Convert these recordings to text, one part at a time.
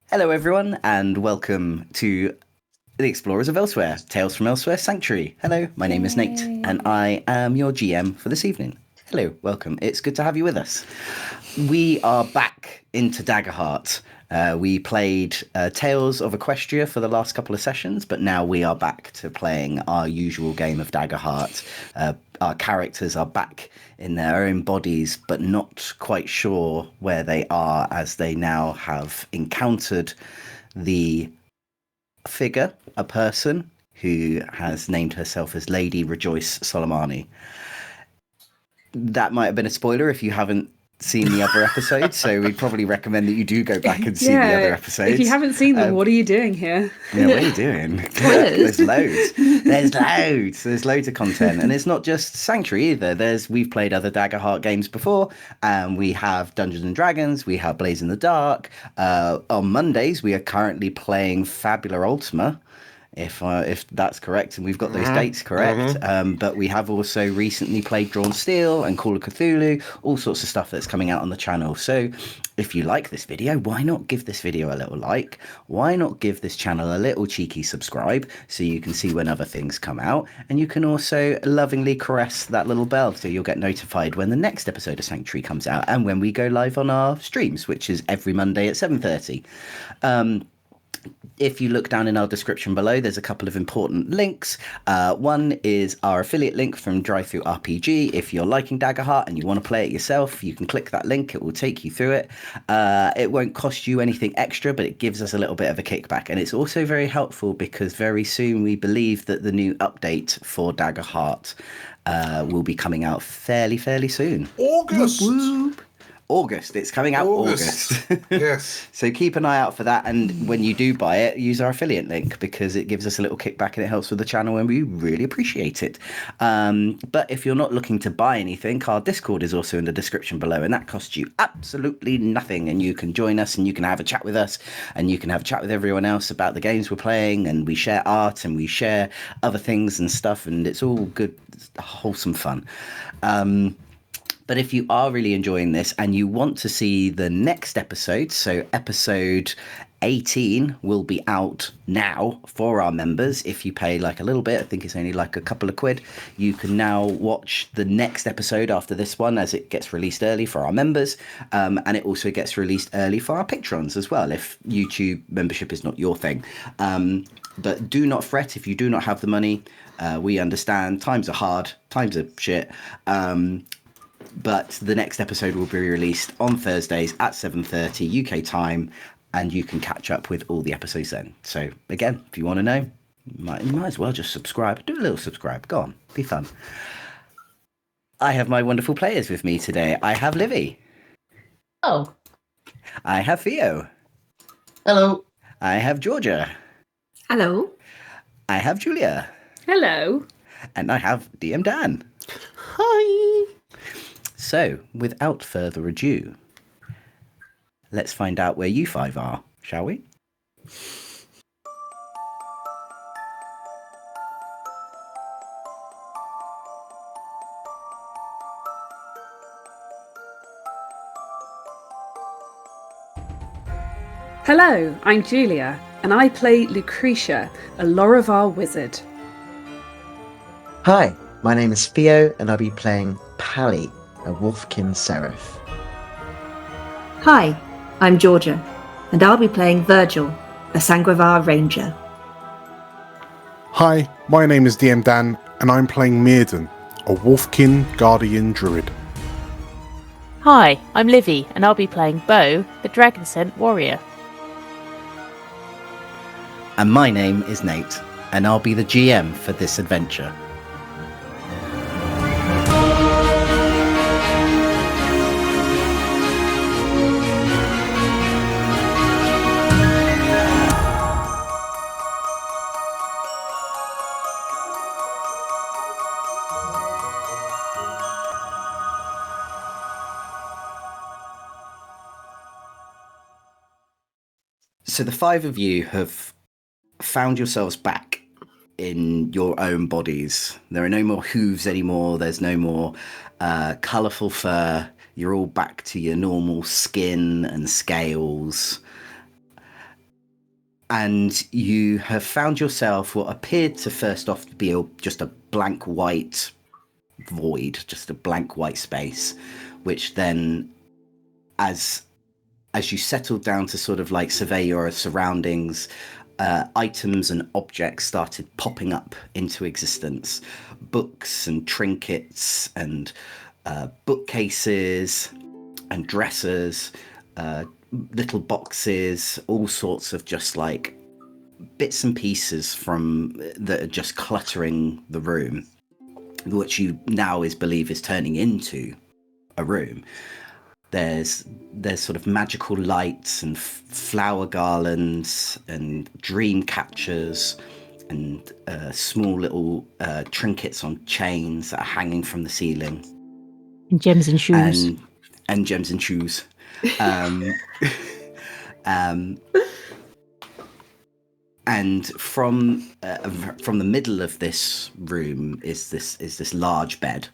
Hello, everyone, and welcome to the Explorers of Elsewhere, Tales from Elsewhere Sanctuary. Hello, my name is Nate, and I am your GM for this evening. Hello, welcome. It's good to have you with us. We are back into Daggerheart. We played Tales of Equestria for the last couple of sessions, but now we are back to playing our usual game of Daggerheart. Our characters are back in their own bodies, but not quite sure where they are, as they now have encountered the figure, a person who has named herself as Lady Rejoice Solomani. That might have been a spoiler if you haven't seen the other episodes, so we'd probably recommend that you do go back and see the other episodes. If you haven't seen them, what are you doing here? Yeah, what are you doing? There's loads. There's loads of content, and it's not just Sanctuary either. We've played other Daggerheart games before, and we have Dungeons and Dragons. We have Blaze in the Dark. On Mondays, we are currently playing Fabula Ultima, if that's correct, and we've got those dates correct. But we have also recently played Drawn Steel and Call of Cthulhu, all sorts of stuff that's coming out on the channel. So if you like this video, why not give this video a little like? Why not give this channel a little cheeky subscribe so you can see when other things come out? And you can also lovingly caress that little bell so you'll get notified when the next episode of Sanctuary comes out and when we go live on our streams, which is every Monday at 7:30. If you look down in our description below, there's a couple of important links. One is our affiliate link from Drive-Thru RPG. If you're liking Daggerheart and you want to play it yourself, you can click that link. It will take you through it. It won't cost you anything extra, but it gives us a little bit of a kickback. And it's also very helpful because very soon we believe that the new update for Daggerheart will be coming out fairly soon. August! Whoop, whoop. August. It's coming out August. Yes. So keep an eye out for that. And when you do buy it, use our affiliate link because it gives us a little kickback and it helps with the channel and we really appreciate it. But if you're not looking to buy anything, our Discord is also in the description below and that costs you absolutely nothing. And you can join us and you can have a chat with us and you can have a chat with everyone else about the games we're playing, and we share art and we share other things and stuff, and it's all good, wholesome fun. But if you are really enjoying this and you want to see the next episode, so episode 18 will be out now for our members. If you pay like a little bit, I think it's only like a couple of quid, you can now watch the next episode after this one as it gets released early for our members. And it also gets released early for our patrons as well, if YouTube membership is not your thing. But do not fret if you do not have the money. We understand times are hard, times are shit. But the next episode will be released on Thursdays at 7:30 UK time, and you can catch up with all the episodes then. So again, if you want to know, you might as well just subscribe. Do a little subscribe. Go on, be fun. I have my wonderful players with me today. I have Livy. Oh. I have Theo. Hello. I have Georgia. Hello. I have Julia. Hello. And I have DM Dan. Hi. So, without further ado, let's find out where you five are, shall we? Hello, I'm Julia, and I play Lucretia, a Lorivar wizard. Hi, my name is Theo, and I'll be playing Pally, a Wolfkin Seraph. Hi, I'm Georgia, and I'll be playing Virgil, a Sangravar Ranger. Hi, my name is DM Dan, and I'm playing Mirden, a Wolfkin Guardian Druid. Hi, I'm Livy, and I'll be playing Bo, the Dragon Scent Warrior. And my name is Nate, and I'll be the GM for this adventure. So the five of you have found yourselves back in your own bodies. There are no more hooves anymore. There's no more colourful fur. You're all back to your normal skin and scales. And you have found yourself what appeared to first off be just a blank white void, just a blank white space, which then, as you settled down to sort of like survey your surroundings, items and objects started popping up into existence. Books and trinkets and bookcases and dressers, little boxes, all sorts of just like bits and pieces that are just cluttering the room, which you now believe is turning into a room. There's sort of magical lights and flower garlands and dream catchers and small little trinkets on chains that are hanging from the ceiling. And gems and shoes. And gems and shoes. And from the middle of this room is this large bed.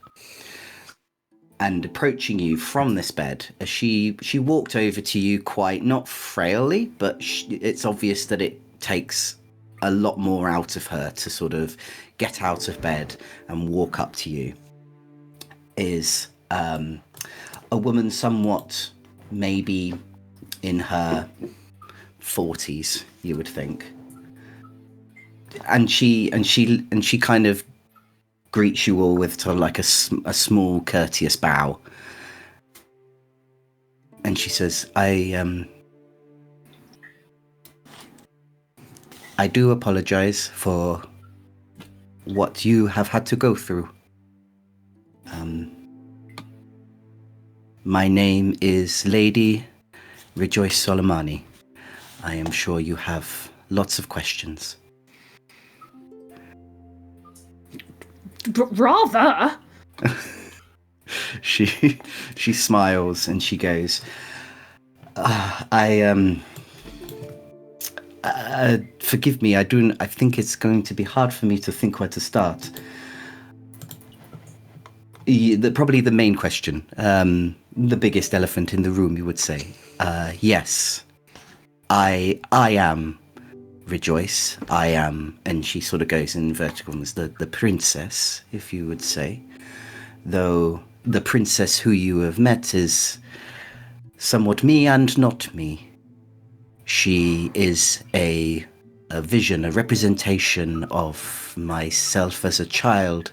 And approaching you from this bed, as she walked over to you quite, not frailly, but it's obvious that it takes a lot more out of her to sort of get out of bed and walk up to you, is a woman somewhat maybe in her 40s, you would think. And she kind of greets you all with sort of like a small courteous bow, and she says, I do apologize for what you have had to go through. My name is Lady Rejoice Soleimani. I am sure you have lots of questions. Rather. She smiles and she goes, forgive me, I think it's going to be hard for me to think where to start. Probably the main question, the biggest elephant in the room, you would say. Yes, I am Rejoice. I am, and she sort of goes in verticalness, the princess, if you would say. Though the princess who you have met is somewhat me and not me. She is a vision, a representation of myself as a child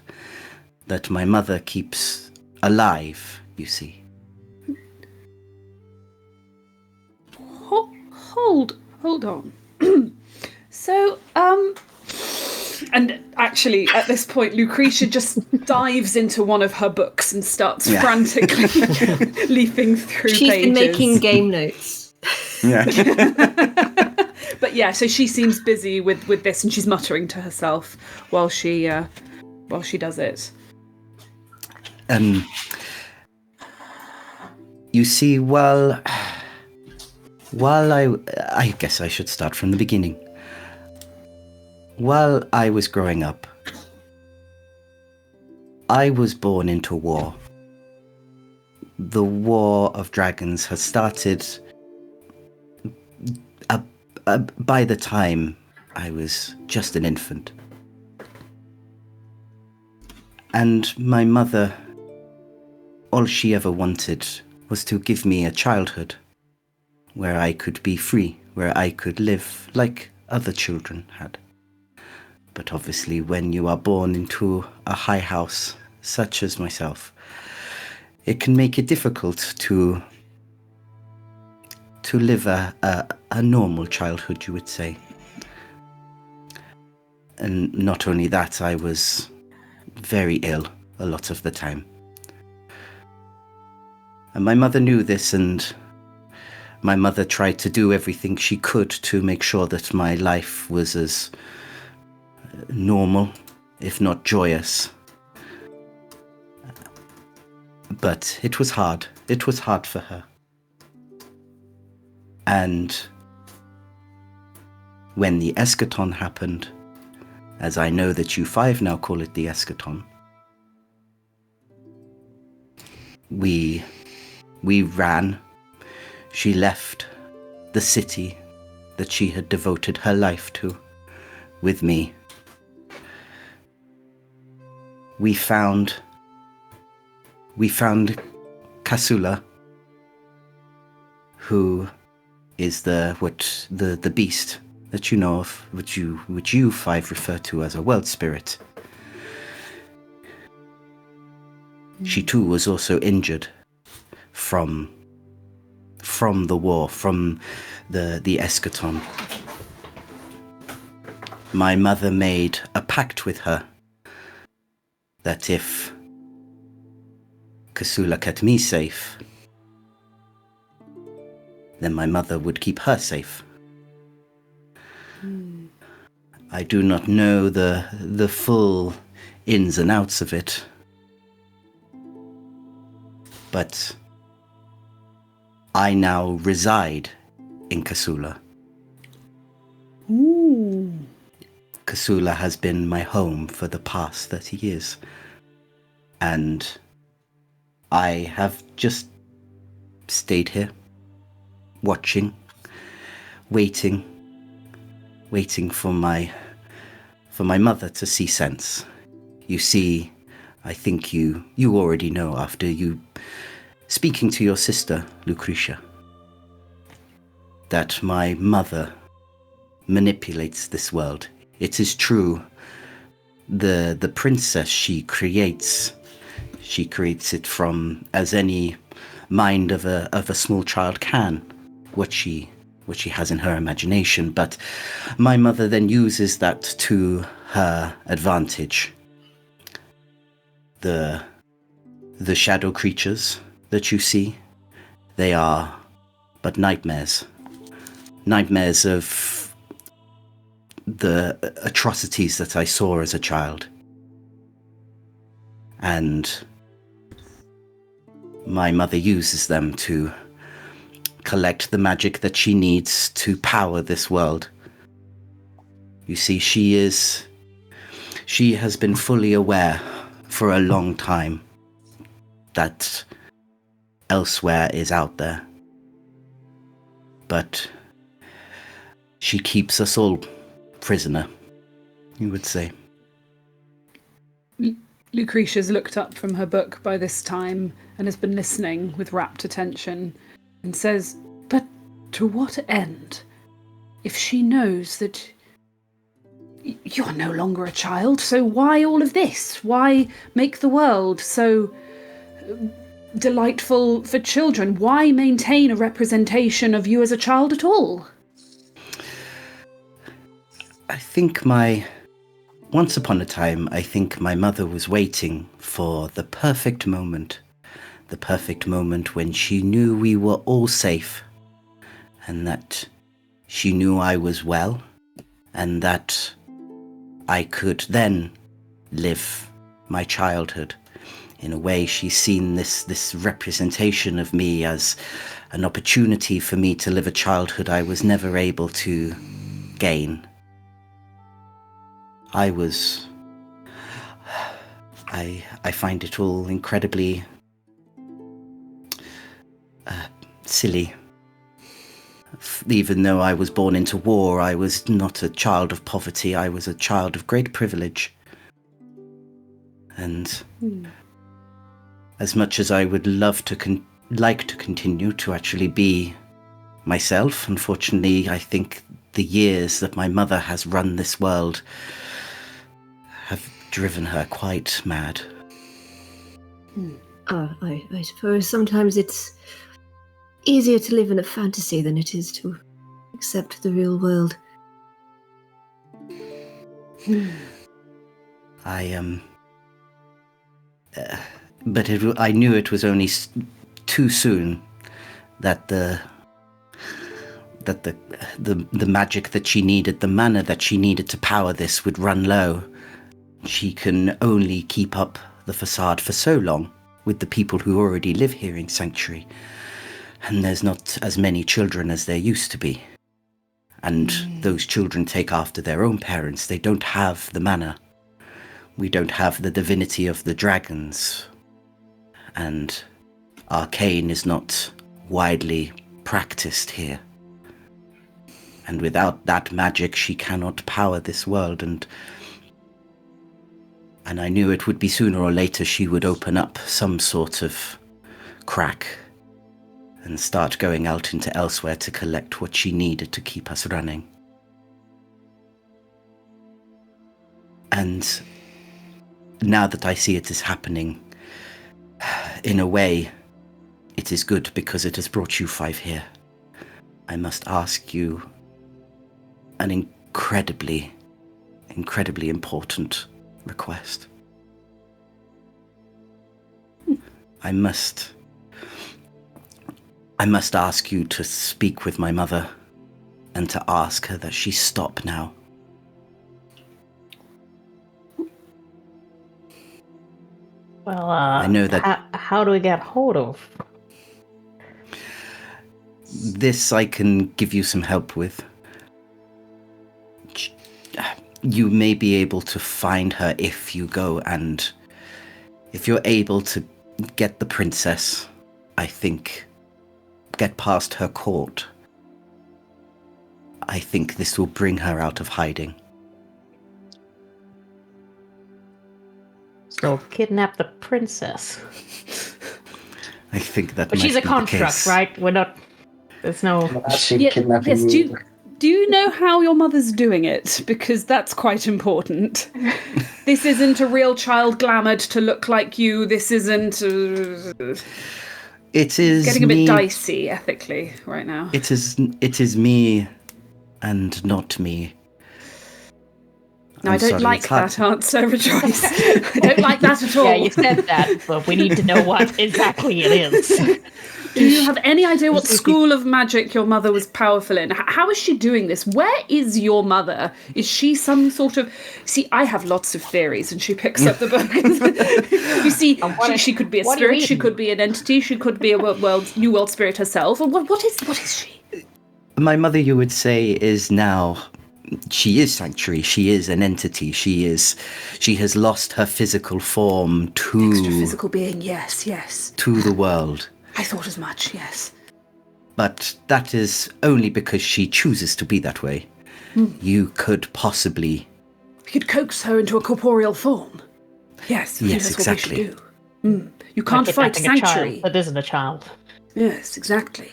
that my mother keeps alive, you see. Hold on. So, and actually at this point, Lucretia just dives into one of her books and starts frantically leafing through She's pages. been making game notes. Yeah. But yeah, so she seems busy with this, and she's muttering to herself while she does it. You see, while I guess I should start from the beginning. While I was growing up, I was born into war. The War of Dragons has started by the time I was just an infant. And my mother, all she ever wanted was to give me a childhood where I could be free, where I could live like other children had. But obviously, when you are born into a high house, such as myself, it can make it difficult to live a normal childhood, you would say. And not only that, I was very ill a lot of the time. And my mother knew this, and my mother tried to do everything she could to make sure that my life was as normal, if not joyous. But it was hard. It was hard for her. And when the eschaton happened, as I know that you five now call it the eschaton, we ran. She left the city that she had devoted her life to with me. We found Kasula, who is the beast that you know of, which you five refer to as a world spirit. She too was also injured from the war, from the eschaton. My mother made a pact with her that if Kasula kept me safe, then my mother would keep her safe. I do not know the full ins and outs of it, but I now reside in Kasula. Ooh. Kasula has been my home for the past 30 years. And I have just stayed here, watching, waiting for my mother to see sense. You see, I think you already know after you speaking to your sister, Lucretia, that my mother manipulates this world. It is true. The princess she creates it from as any mind of a small child can, what she has in her imagination. But my mother then uses that to her advantage. The shadow creatures that you see, they are but nightmares of the atrocities that I saw as a child. And my mother uses them to collect the magic that she needs to power this world. You see, she has been fully aware for a long time that elsewhere is out there. But she keeps us all prisoner, you would say. Lucretia's looked up from her book by this time and has been listening with rapt attention and says, "But to what end? If she knows that you're no longer a child, so why all of this? Why make the world so delightful for children? Why maintain a representation of you as a child at all?" I think once upon a time, I think my mother was waiting for the perfect moment when she knew we were all safe, and that she knew I was well, and that I could then live my childhood. In a way, she's seen this representation of me as an opportunity for me to live a childhood I was never able to gain. I find it all incredibly silly. Even though I was born into war, I was not a child of poverty. I was a child of great privilege. And as much as I would love to like to continue to actually be myself, unfortunately, I think the years that my mother has run this world have driven her quite mad. I suppose sometimes it's easier to live in a fantasy than it is to accept the real world. But I knew it was only too soon that the magic that she needed, the mana that she needed to power this would run low. She can only keep up the facade for so long with the people who already live here in Sanctuary. And there's not as many children as there used to be. And those children take after their own parents. They don't have the mana. We don't have the divinity of the dragons. And arcane is not widely practiced here. And without that magic, she cannot power this world. And I knew it would be sooner or later she would open up some sort of crack and start going out into elsewhere to collect what she needed to keep us running. And now that I see it is happening, in a way, it is good because it has brought you 5 here. I must ask you an incredibly, incredibly important request. I must ask you to speak with my mother and to ask her that she stop now. Well, I know that how do we get hold of? this I can give you some help with. You may be able to find her if you go, and if you're able to get the princess, I think, get past her court, I think this will bring her out of hiding. So kidnap the princess. I think that But might she's a be the construct, case. right? We're not. There's no. Actually, kidnapping yes, you. do you know how your mother's doing it? Because that's quite important. This isn't a real child glamoured to look like you. This isn't... It is getting a me, bit dicey ethically right now. It is me and not me. No, I I'm don't sorry, like it's hard that to- answer, Rejoice. I don't like that at all. Yeah, you said that, but we need to know what exactly it is. Do you have any idea what school of magic your mother was powerful in? How is she doing this? Where is your mother? Is she some sort of... See, I have lots of theories, and she picks up the book. You see, she could be a what are you spirit, she reading? could be an entity, she could be a new world spirit herself. What is she? My mother, you would say, is now... She is Sanctuary. She is an entity. She has lost her physical form Extra physical being, yes. to the world. I thought as much, yes. But that is only because she chooses to be that way. You could possibly... We could coax her into a corporeal form. Yes, I think that's exactly. what we should do. You can't Like fight kidnapping a Sanctuary. child that isn't a child. Yes, exactly.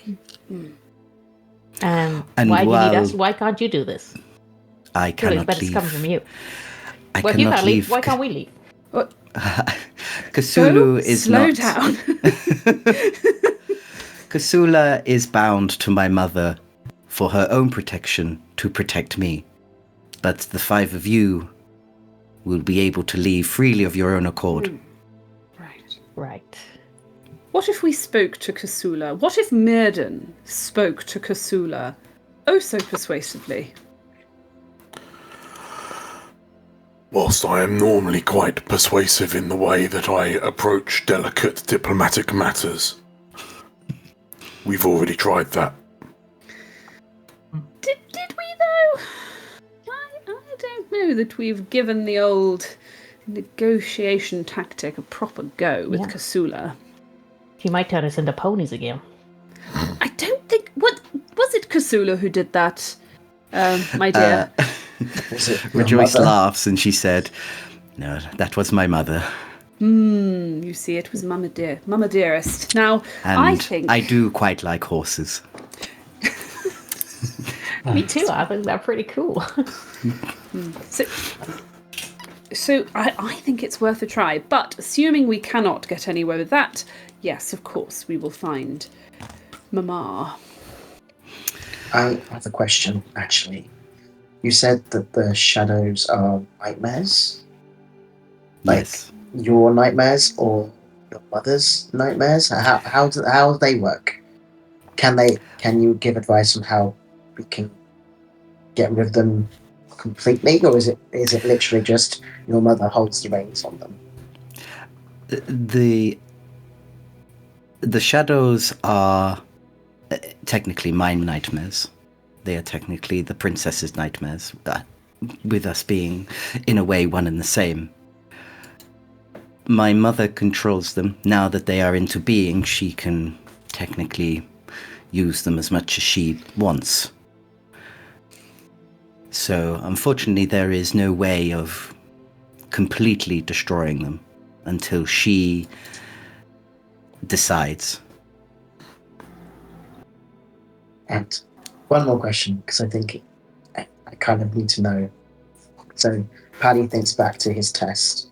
And And why do you need while- us? Why can't you do this? I Surely cannot it's leave. coming from you. I Well, if you cannot can't leave, leave. why can't we leave? Cthulhu is Slow not... down. Cthulhu is bound to my mother for her own protection to protect me. But the 5 of you will be able to leave freely of your own accord. Right. Right. What if we spoke to Cthulhu? What if Mirden spoke to Cthulhu? Oh, so persuasively. Whilst I am normally quite persuasive in the way that I approach delicate diplomatic matters, we've already tried that. Did we though? I don't know that we've given the old negotiation tactic a proper go with Yeah. Cthulhu. He might turn us into ponies again. I don't think... What was it Cthulhu who did that, my dear? Was it your Rejoice mother? laughs and she said, "No, that was my mother. You see, it was Mama Dearest. Now, And I think... I do quite like horses." Me too. I think they're pretty cool. So I think it's worth a try. But assuming we cannot get anywhere with that, yes, of course, we will find Mama. I have a question, actually. You said that the shadows are nightmares? Like Yes. your nightmares or your mother's nightmares? How do they work? Can you give advice on how we can get rid of them completely, or is it literally just your mother holds the reins on them? The shadows are technically my nightmares. They are technically the princess's nightmares, with us being, in a way, one and the same. My mother controls them. Now that they are into being, she can technically use them as much as she wants. So, unfortunately, there is no way of completely destroying them until she decides. And one more question, because I think I kind of need to know. So Paddy thinks back to his test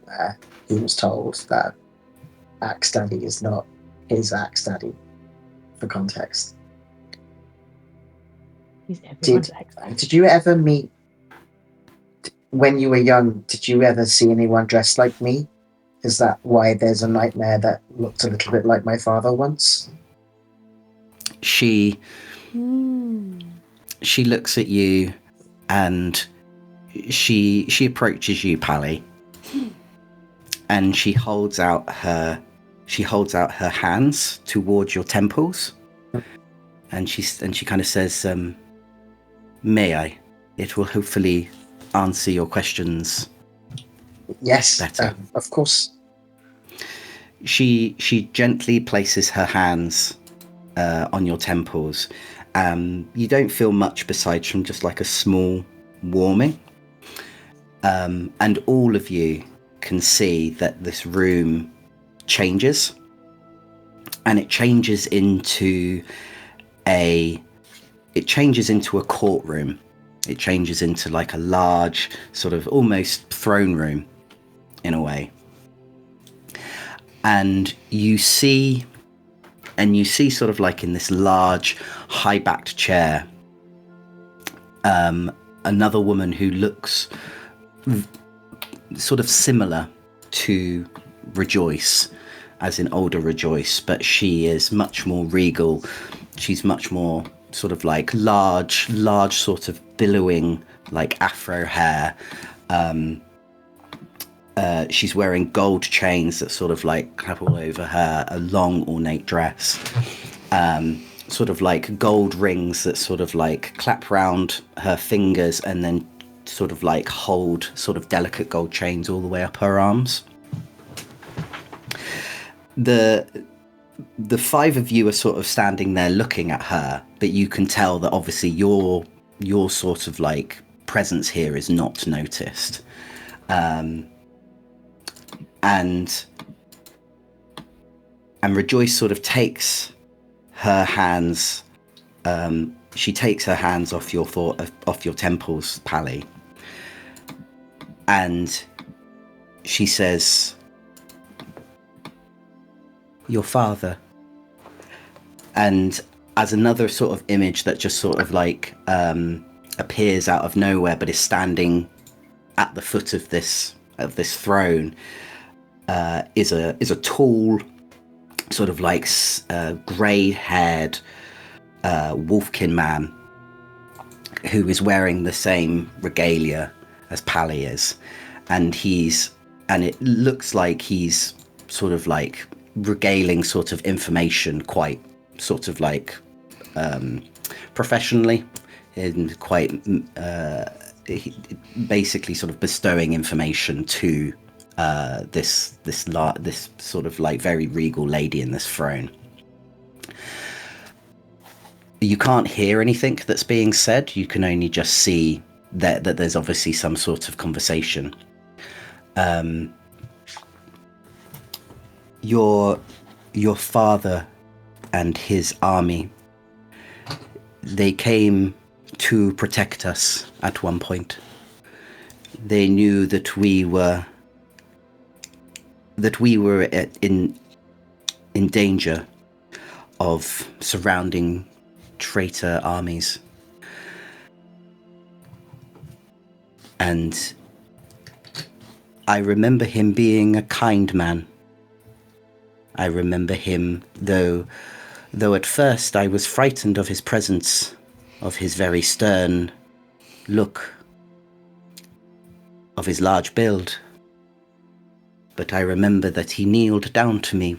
where he was told that Axe Daddy is not his Axe Daddy, for context. He's everyone's ex. Did you ever meet, when you were young, did you ever see anyone dressed like me? Is that why there's a nightmare that looked a little bit like my father once? She looks at you and she approaches you, Pally, and she holds out her hands towards your temples, and she kind of says, "May I? It will hopefully answer your questions." Yes, better. Of course. She gently places her hands on your temples. You don't feel much besides from just like a small warming. And all of you can see that this room changes. And it changes into a courtroom. It changes into like a large sort of almost throne room in a way. And you see sort of like in this large high-backed chair, another woman who looks sort of similar to Rejoice, as in older Rejoice, but she is much more regal. She's much more sort of like large sort of billowing like afro hair. She's wearing gold chains that sort of like clap all over her, a long ornate dress, sort of like gold rings that sort of like clap round her fingers and then sort of like hold sort of delicate gold chains all the way up her arms. The five of you are sort of standing there looking at her, but you can tell that obviously your sort of like presence here is not noticed. And Rejoice sort of takes her hands. She takes her hands off your temples, Pally, and she says, "Your father." And as another sort of image that just sort of like appears out of nowhere, but is standing at the foot of this throne, is a tall, sort of like grey-haired wolfkin man who is wearing the same regalia as Pally is, and it looks like he's sort of like regaling sort of information quite sort of like professionally, and quite basically sort of bestowing information to this sort of like very regal lady in this throne. You can't hear anything that's being said. You can only just see that there's obviously some sort of conversation. Your father and his army, they came to protect us at one point. They knew that we were in danger of surrounding traitor armies. And I remember him being a kind man. I remember him, though at first I was frightened of his presence, of his very stern look, of his large build. But I remember that he kneeled down to me,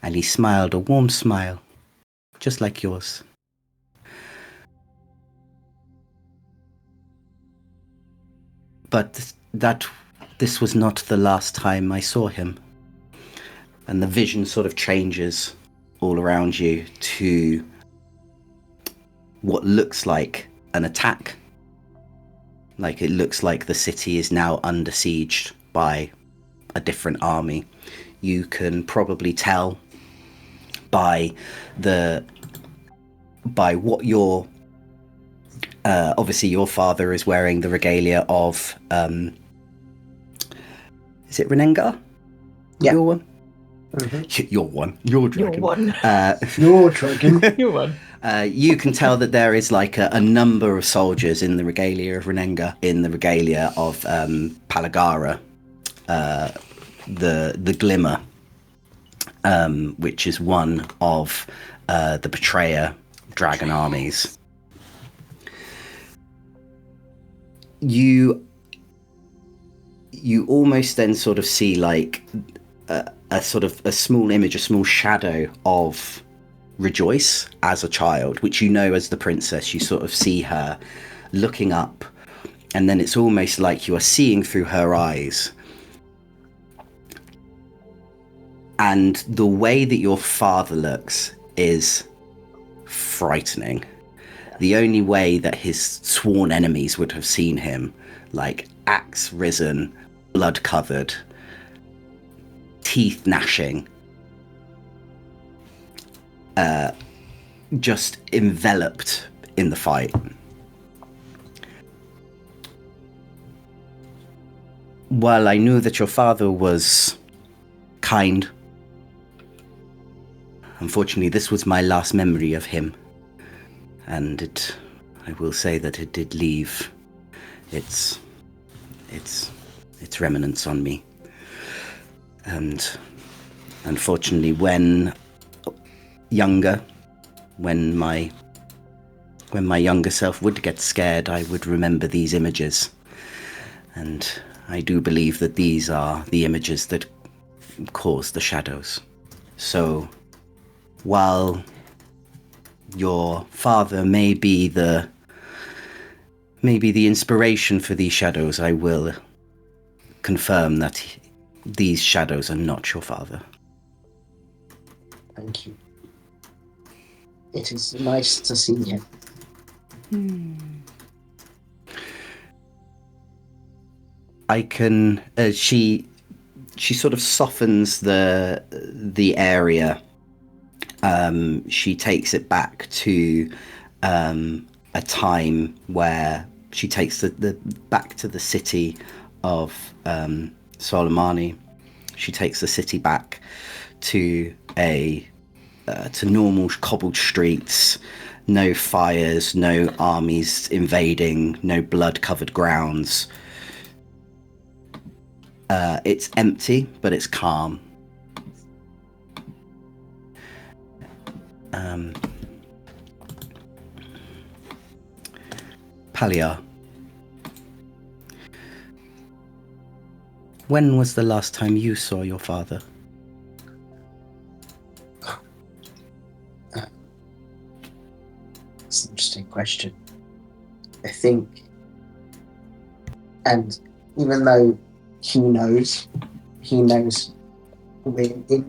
and he smiled a warm smile, just like yours. But this was not the last time I saw him. And the vision sort of changes all around you to what looks like an attack. Like, it looks like the city is now under siege by a different army. You can probably tell by what your obviously your father is wearing the regalia of is it Renengar? Yeah. Your one? Mhm. Your one. Your dragon. Your one. Your dragon. Your one. You can tell that there is like a number of soldiers in the regalia of Renengar, in the regalia of Palagara, the Glimmer, which is one of the Betrayer dragon armies. You almost then sort of see like a sort of a small image, a small shadow of Rejoice as a child, which you know as the princess. You sort of see her looking up, and then it's almost like you are seeing through her eyes. And the way that your father looks is frightening. The only way that his sworn enemies would have seen him, like axe risen, blood covered, teeth gnashing, just enveloped in the fight. While I knew that your father was kind, unfortunately this was my last memory of him, and I will say that it did leave its remnants on me. And unfortunately, when my younger self would get scared, I would remember these images. And I do believe that these are the images that cause the shadows. So, while your father may be the inspiration for these shadows, I will confirm that these shadows are not your father. Thank you. It is nice to see him. I can. She sort of softens the area. She takes it back to a time where she takes the back to the city of Soleimani. She takes the city back to to normal cobbled streets, no fires, no armies invading, no blood-covered grounds. It's empty, but it's calm. Palia, when was the last time you saw your father? It's an interesting question. I think, and even though he knows in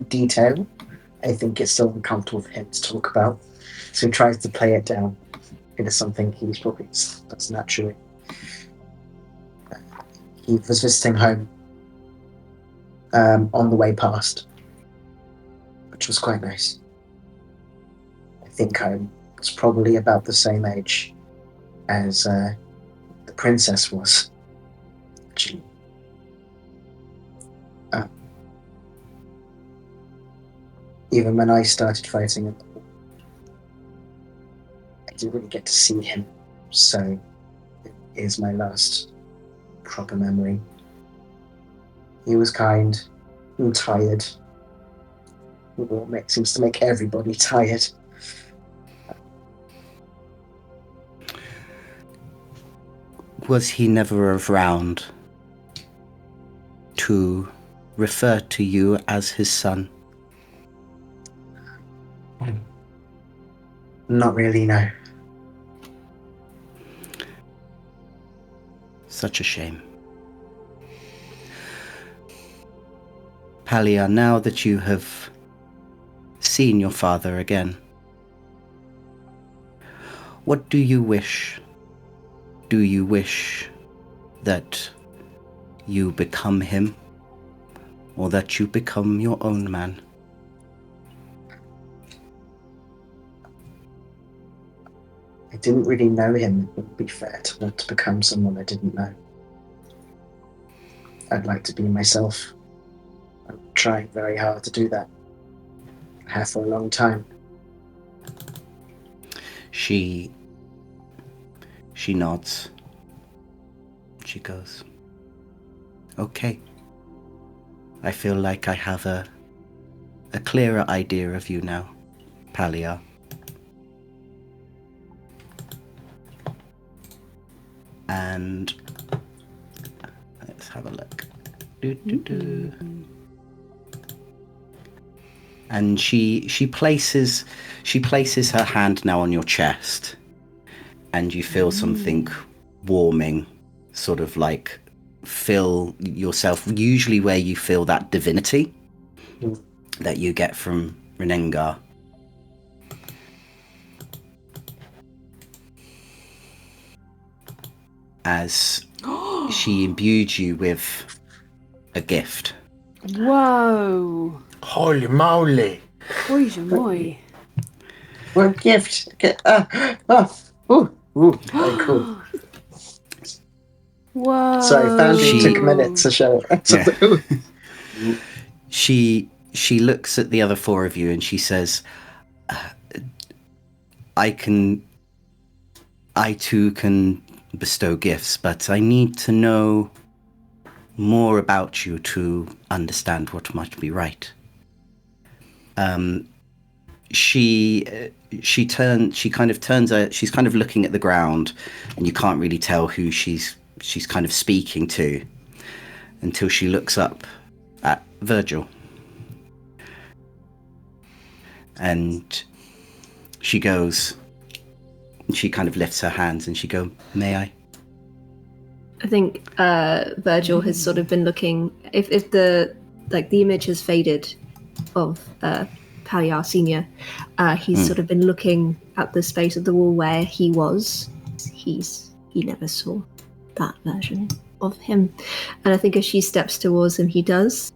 detail, I think it's still uncomfortable for him to talk about. So he tries to play it down into something he's probably does naturally. He was visiting home on the way past, which was quite nice. I think home was probably about the same age as the princess was, actually. Even when I started fighting at the war, I didn't really get to see him, so it is my last proper memory. He was kind and tired. The war seems to make everybody tired. Was he never around to refer to you as his son? Not really, no. Such a shame. Palia, now that you have seen your father again, What do you wish? Do you wish that you become him, or that you become your own man? I didn't really know him. It would be fair to want to become someone I didn't know. I'd like to be myself. I'm trying very hard to do that. I have for a long time. She nods. She goes, okay. I feel like I have a clearer idea of you now, Palia. And let's have a look. Doo-doo-doo. And she places her hand now on your chest, and you feel something warming, sort of like fill yourself, usually where you feel that divinity that you get from Renengar. As she imbued you with a gift. Whoa. Holy moly! Oi, moi. What gift? Very cool. Whoa. Sorry, Foundry took a minute to show it. Yeah. She looks at the other four of you and she says, I too can bestow gifts, but I need to know more about you to understand what might be right. She's kind of looking at the ground, and you can't really tell who she's kind of speaking to until she looks up at Virgil. And she goes, she kind of lifts her hands and she goes, may I? I think Virgil has sort of been looking. If the image has faded of Paliar Senior, he's sort of been looking at the space of the wall where he was. He never saw that version of him, and I think as she steps towards him, he does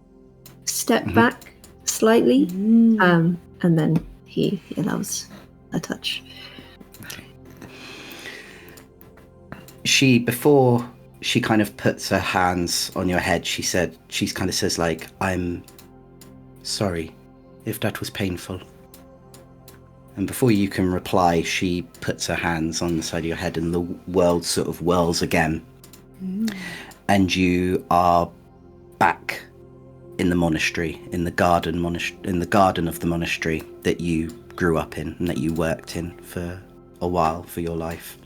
step back slightly, and then he allows a touch. Before she kind of puts her hands on your head, she kind of says like, I'm sorry if that was painful. And before you can reply, she puts her hands on the side of your head and the world sort of whirls again. And you are back in the monastery, in the garden of the monastery that you grew up in and that you worked in for a while for your life.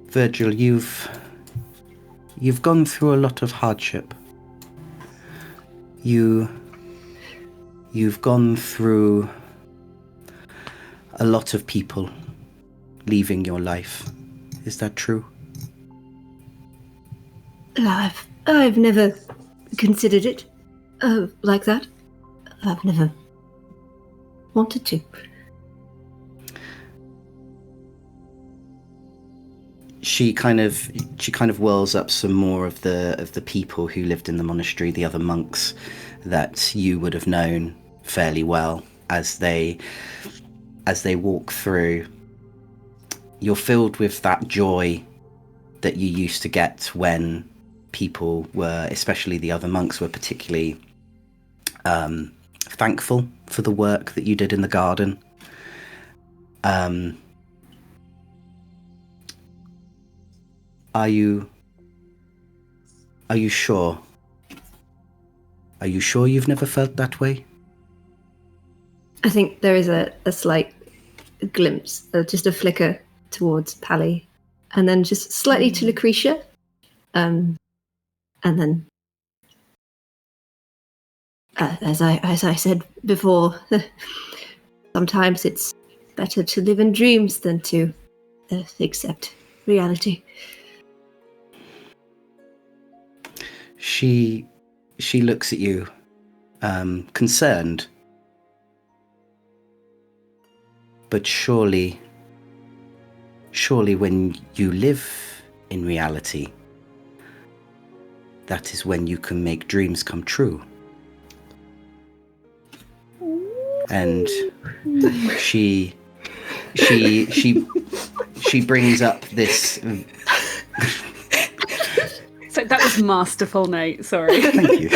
Virgil, you've gone through a lot of hardship. You've gone through a lot of people leaving your life. Is that true? I've never considered it like that. I've never wanted to. She kind of whirls up some more of the people who lived in the monastery, the other monks that you would have known fairly well as they walk through. You're filled with that joy that you used to get when people were, especially the other monks, were particularly thankful for the work that you did in the garden. Are you sure? Are you sure you've never felt that way? I think there is a slight glimpse, just a flicker towards Pally, and then just slightly to Lucretia, and then, as I said before, sometimes it's better to live in dreams than to accept reality. She looks at you, concerned. But surely when you live in reality, that is when you can make dreams come true. And she brings up this. So that was masterful, Nate. Sorry. Thank you.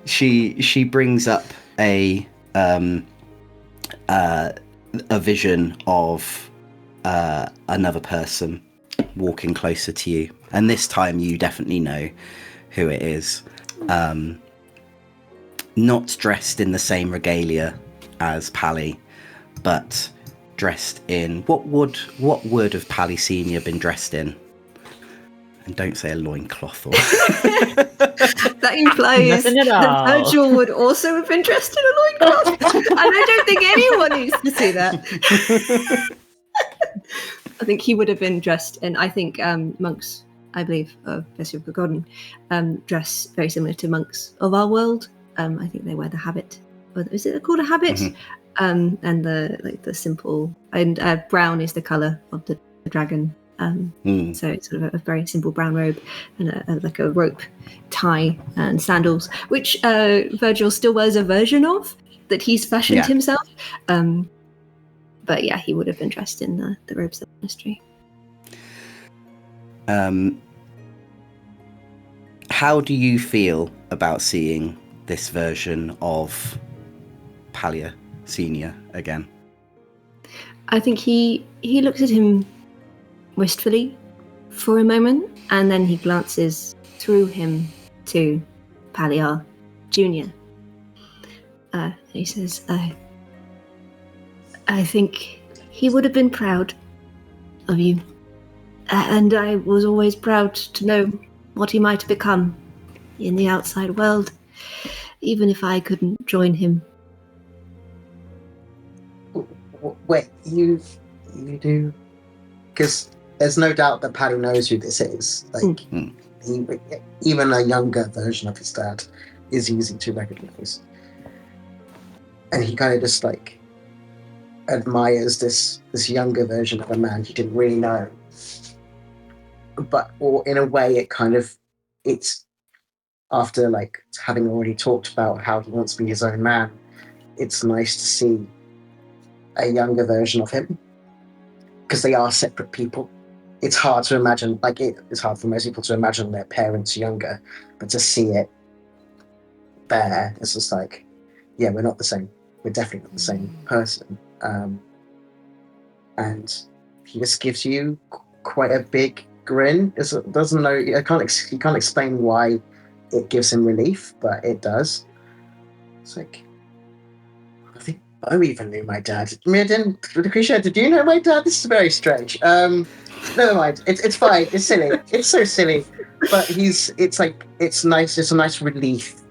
She brings up a vision of another person walking closer to you, and this time you definitely know who it is. Not dressed in the same regalia as Pally, but dressed in what would have Pally Senior been dressed in? And don't say a loincloth or That implies Nothing at that all. Virgil would also have been dressed in a loincloth. And I don't think anyone needs to see that. I think he would have been dressed in, I think monks, I believe, of Bessie of the Garden, dress very similar to monks of our world. I think they wear the habit. Or is it called a habit? Mm-hmm. And the simple, and brown is the colour of the dragon. So it's sort of a very simple brown robe and like a rope tie and sandals, which Virgil still wears a version of that he's fashioned himself. But yeah, he would have been dressed in the robes of the ministry. How do you feel about seeing this version of Palia Senior again? I think he looks at him wistfully for a moment, and then he glances through him to Paliar Jr. He says, I think he would have been proud of you. And I was always proud to know what he might become in the outside world, even if I couldn't join him. Wait, you do? Because there's no doubt that Paddy knows who this is. Like, even a younger version of his dad is easy to recognize. And he kind of just, like, admires this younger version of a man he didn't really know. But, or in a way, it's after, like, having already talked about how he wants to be his own man, it's nice to see a younger version of him, because they are separate people. It's hard to imagine, like, it's hard for most people to imagine their parents younger, but to see it there, it's just like, yeah, we're not the same. We're definitely not the same person. And he just gives you quite a big grin. He can't explain why it gives him relief, but it does. It's like, I think Bo even knew my dad. Lucretia, did you know my dad? This is very strange. Never mind. It's fine. It's silly. It's so silly. But it's nice. It's a nice relief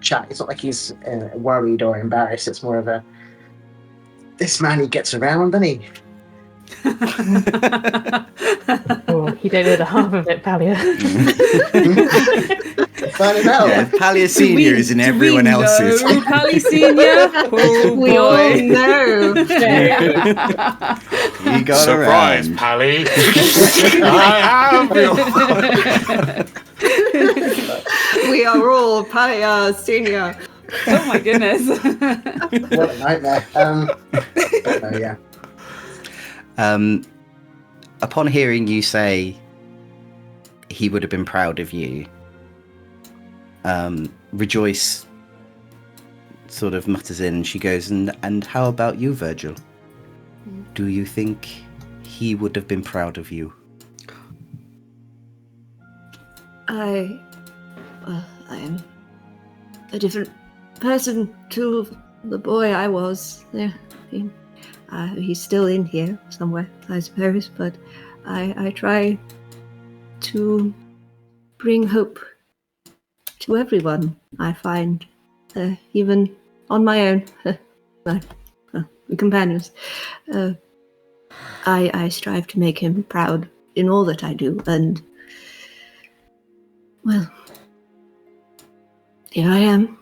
chat. It's not like he's worried or embarrassed. It's more of a, this man, he gets around, doesn't he? Oh, you don't know the half of it, Palia. Find it out. Yeah, Palia Senior is in everyone else's. Pally Senior. Oh We all boy. know. You got Surprise, around. Pally! I have your... We are all Paliar Senior. Oh my goodness. What a nightmare. But no, yeah. Upon hearing you say he would have been proud of you, Rejoice sort of mutters in, and she goes, and how about you, Virgil? Do you think he would have been proud of you? I am a different person to the boy I was. Yeah, he's still in here somewhere, I suppose, but I try to bring hope to everyone, I find, even on my own, my companions. I strive to make him proud in all that I do, and, well, here I am.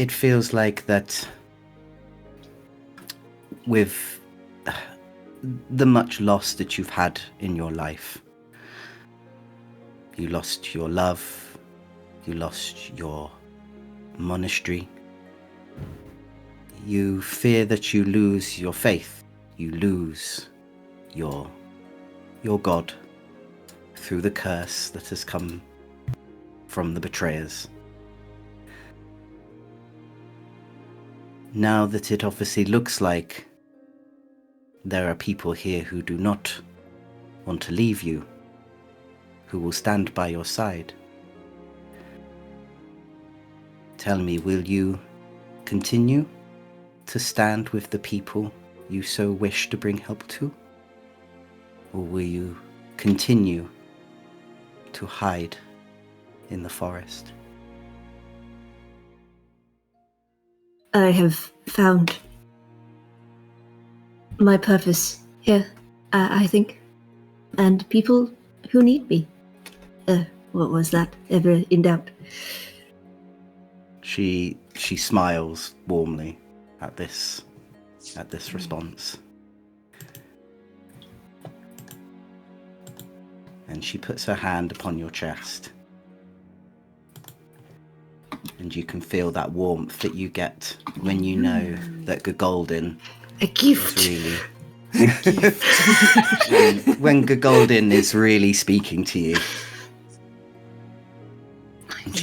it feels like that with the much loss that you've had in your life. You lost your love, you lost your monastery. You fear that you lose your faith, you lose your God through the curse that has come from the betrayers. Now that it obviously looks like there are people here who do not want to leave you, who will stand by your side. Tell me, will you continue to stand with the people you so wish to bring help to? Or will you continue to hide in the forest? I have found my purpose here, I think, and people who need me. What was that? Ever in doubt? She smiles warmly at this response. And she puts her hand upon your chest. And you can feel that warmth that you get when you know that Gagolden A gift. is really... when Gagolden is really speaking to you. And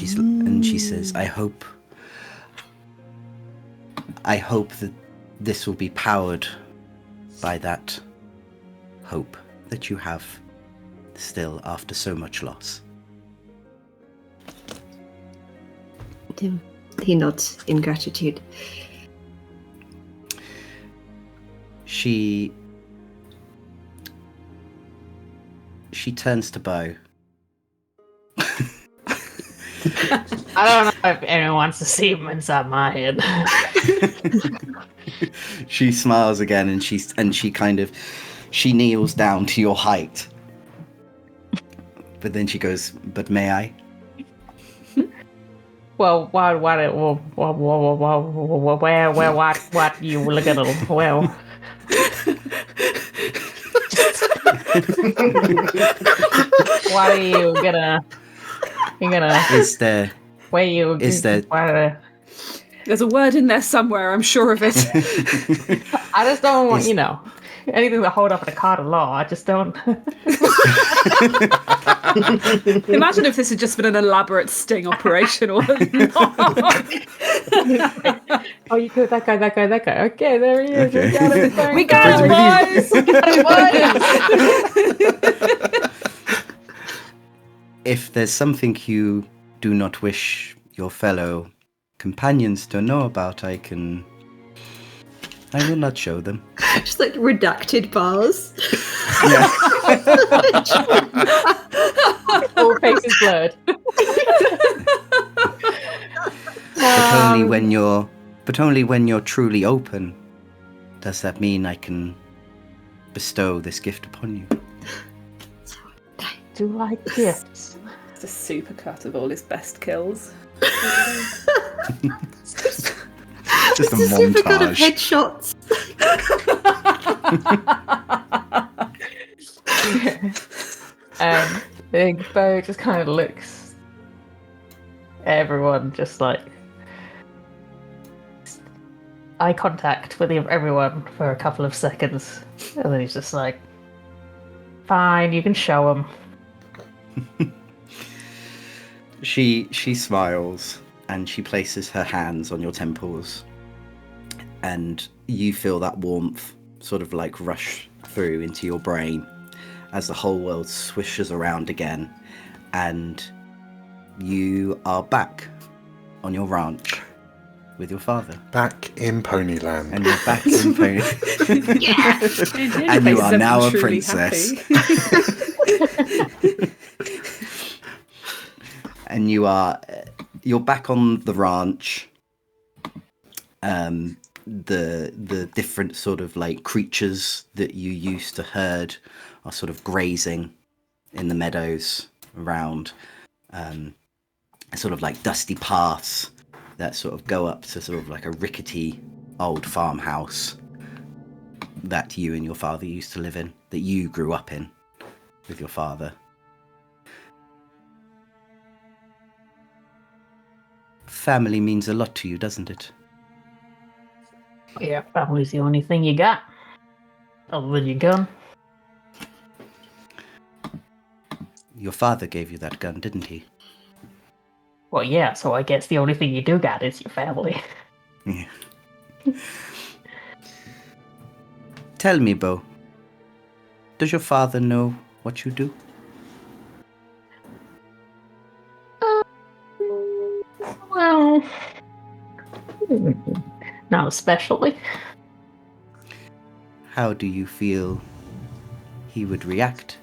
she says, I hope that this will be powered by that hope that you have still after so much loss. He nods in gratitude. She turns to Bo. I don't know if anyone wants to see him inside my head. She smiles again, and she kneels down to your height. But then she goes, "But may I?" Well, what you look at it? Well, what are you gonna? You're gonna. Is there? Where you? Is there? There's a word in there somewhere, I'm sure of it. I just don't want, anything to hold up in a court of law. I just don't. Imagine if this had just been an elaborate sting operation or not. Oh, you killed that guy. Okay, there he is. Okay. We got him, boys! We got him, boys! If there's something you do not wish your fellow companions to know about, I will not show them. Just like redacted bars. Yeah. All faces blurred. But only when you're truly open does that mean I can bestow this gift upon you. Do like gifts. It's a supercut of all his best kills. Just a Super good of montage. headshots. I think Bo just kind of looks at everyone, just like eye contact with everyone for a couple of seconds, and then he's just like, "Fine, you can show them." She smiles and she places her hands on your temples, and you feel that warmth sort of like rush through into your brain as the whole world swishes around again, and you are back on your ranch with your father. Back in Ponyland. And you're back in Pony. Yeah. And you are now a Truly princess. happy. And you're back on the ranch. The different sort of like creatures that you used to herd are sort of grazing in the meadows around, sort of like dusty paths that sort of go up to sort of like a rickety old farmhouse that you and your father used to live in, that you grew up in with your father. Family means a lot to you, doesn't it? Yeah, family's the only thing you got. Other than your gun. Your father gave you that gun, didn't he? Well, yeah, so I guess the only thing you do got is your family. Yeah. Tell me, Bo, does your father know what you do? Well, not especially. How do you feel he would react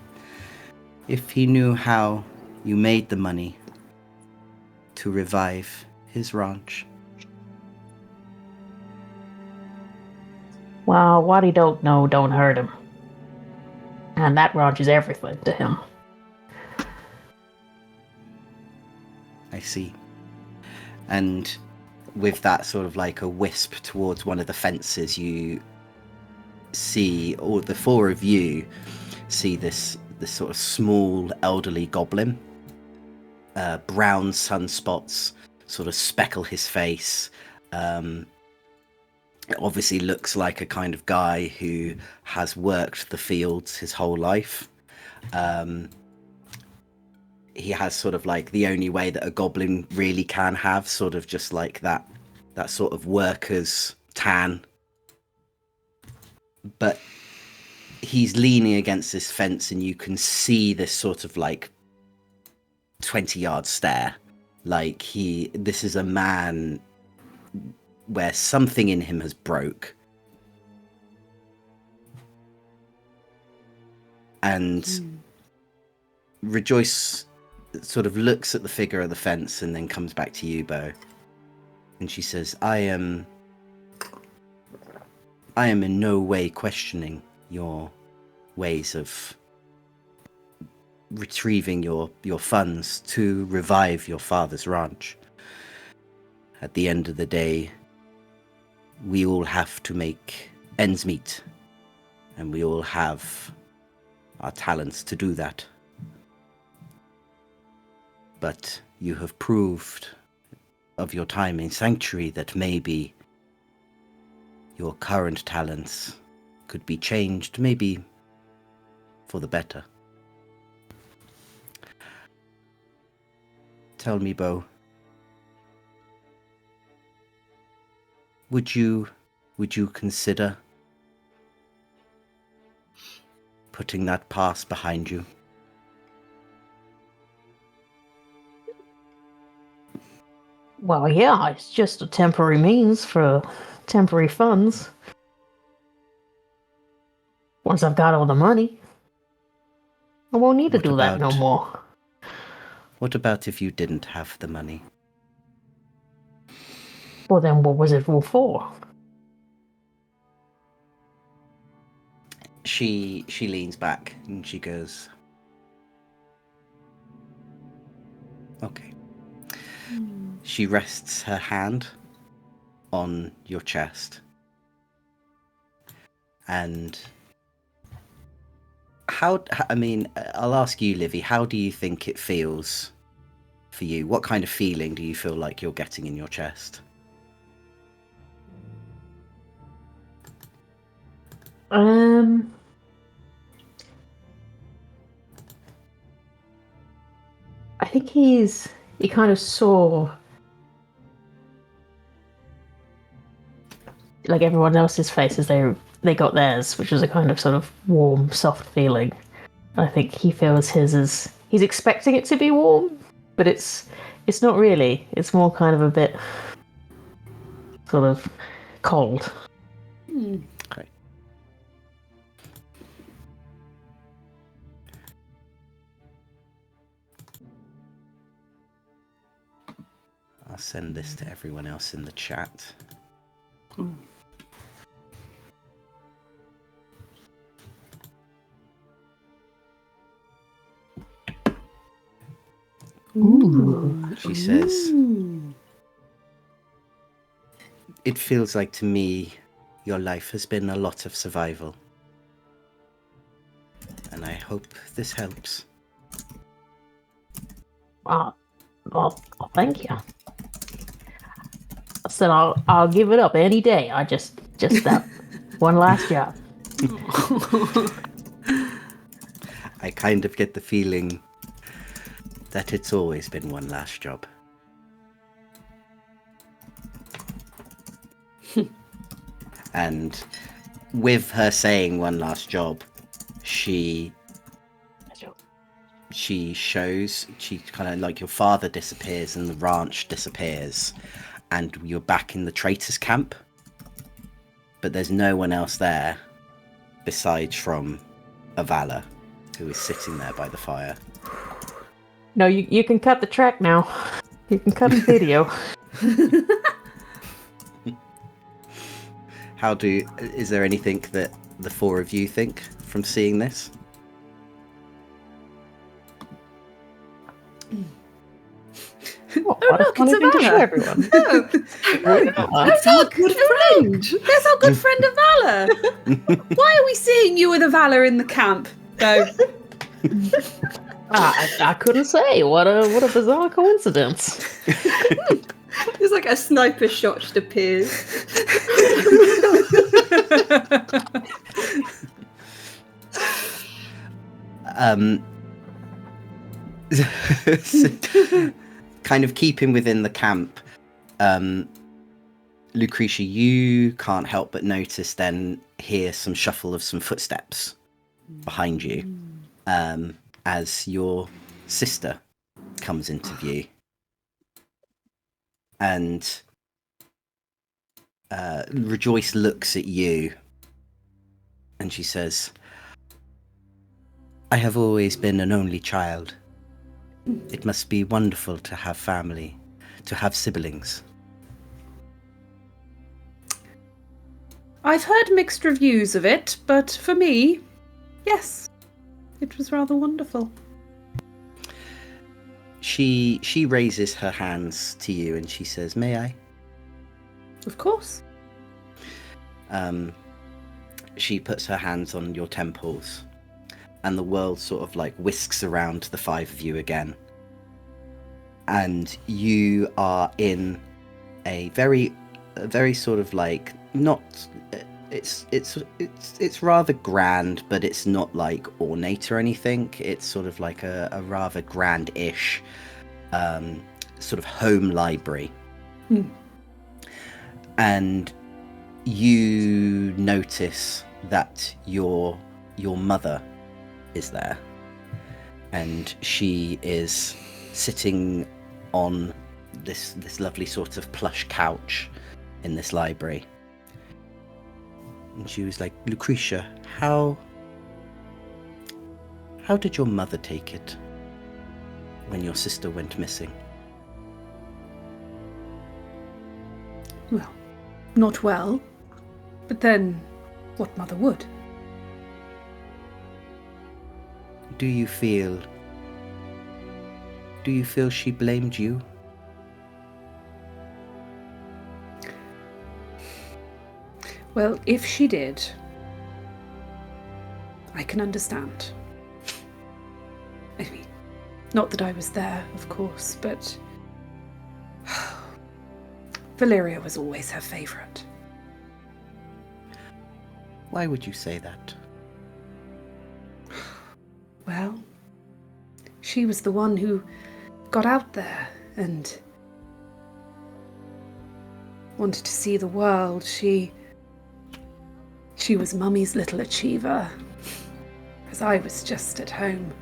if he knew how you made the money to revive his ranch? Well, what he don't know don't hurt him. And that ranch is everything to him. I see. And with that sort of like a wisp towards one of the fences, you see, or the four of you see this sort of small elderly goblin. Brown sunspots sort of speckle his face. It obviously looks like a kind of guy who has worked the fields his whole life. He has sort of like the only way that a goblin really can have, sort of just like that sort of worker's tan. But he's leaning against this fence and you can see this sort of like 20-yard stare. Like this is a man where something in him has broke. And Rejoice sort of looks at the figure of the fence and then comes back to you, Bo. And she says, I am in no way questioning your ways of retrieving your funds to revive your father's ranch. At the end of the day, we all have to make ends meet, and we all have our talents to do that. But you have proved of your time in Sanctuary that maybe your current talents could be changed, maybe for the better. Tell me, Bo, would you consider putting that past behind you? Well, yeah, it's just a temporary means for temporary funds. Once I've got all the money, I won't need to do that no more. What about if you didn't have the money? Well, then what was it all for? She leans back and she goes, okay. She rests her hand on your chest. And I'll ask you, Livy, how do you think it feels for you? What kind of feeling do you feel like you're getting in your chest? I think he kind of saw like everyone else's faces, they got theirs, which was a kind of sort of warm, soft feeling. I think he feels he's expecting it to be warm, but it's not really. It's more kind of a bit sort of cold. Okay. I'll send this to everyone else in the chat. Ooh. She says, It feels like to me your life has been a lot of survival. And I hope this helps. Well, thank you. I said I'll give it up any day. I just that one last job. I kind of get the feeling that it's always been one last job. And with her saying one last job, she kind of like your father disappears and the ranch disappears and you're back in the traitors camp, but there's no one else there besides from Avala, who is sitting there by the fire. No, you can cut the track now. You can cut the video. Is there anything that the four of you think from seeing this? What a funny thing to show everyone. That's our good friend. That's our good friend Avala. Why are we seeing you with Avala in the camp? No. I couldn't say. What a bizarre coincidence. It's like a sniper shot just appears. Kind of keeping within the camp, Lucretia, you can't help but notice then hear some shuffle of some footsteps behind you as your sister comes into view. And Rejoice looks at you and she says, I have always been an only child. It must be wonderful to have family, to have siblings. I've heard mixed reviews of it, but for me, yes, it was rather wonderful. She raises her hands to you and she says, may I? Of course. She puts her hands on your temples and the world sort of like whisks around the five of you again. And you are in a very sort of like, not, it's rather grand, but it's not like ornate or anything. It's sort of like a rather grand-ish sort of home library. And you notice that your mother is there, and she is sitting on this lovely sort of plush couch in this library. And she was like, Lucretia, how did your mother take it when your sister went missing? Well, not well. But then, what mother would? Do you feel she blamed you? Well, if she did, I can understand. I mean, not that I was there, of course, but Valeria was always her favourite. Why would you say that? Well, she was the one who got out there and wanted to see the world. She was Mummy's little achiever, as I was just at home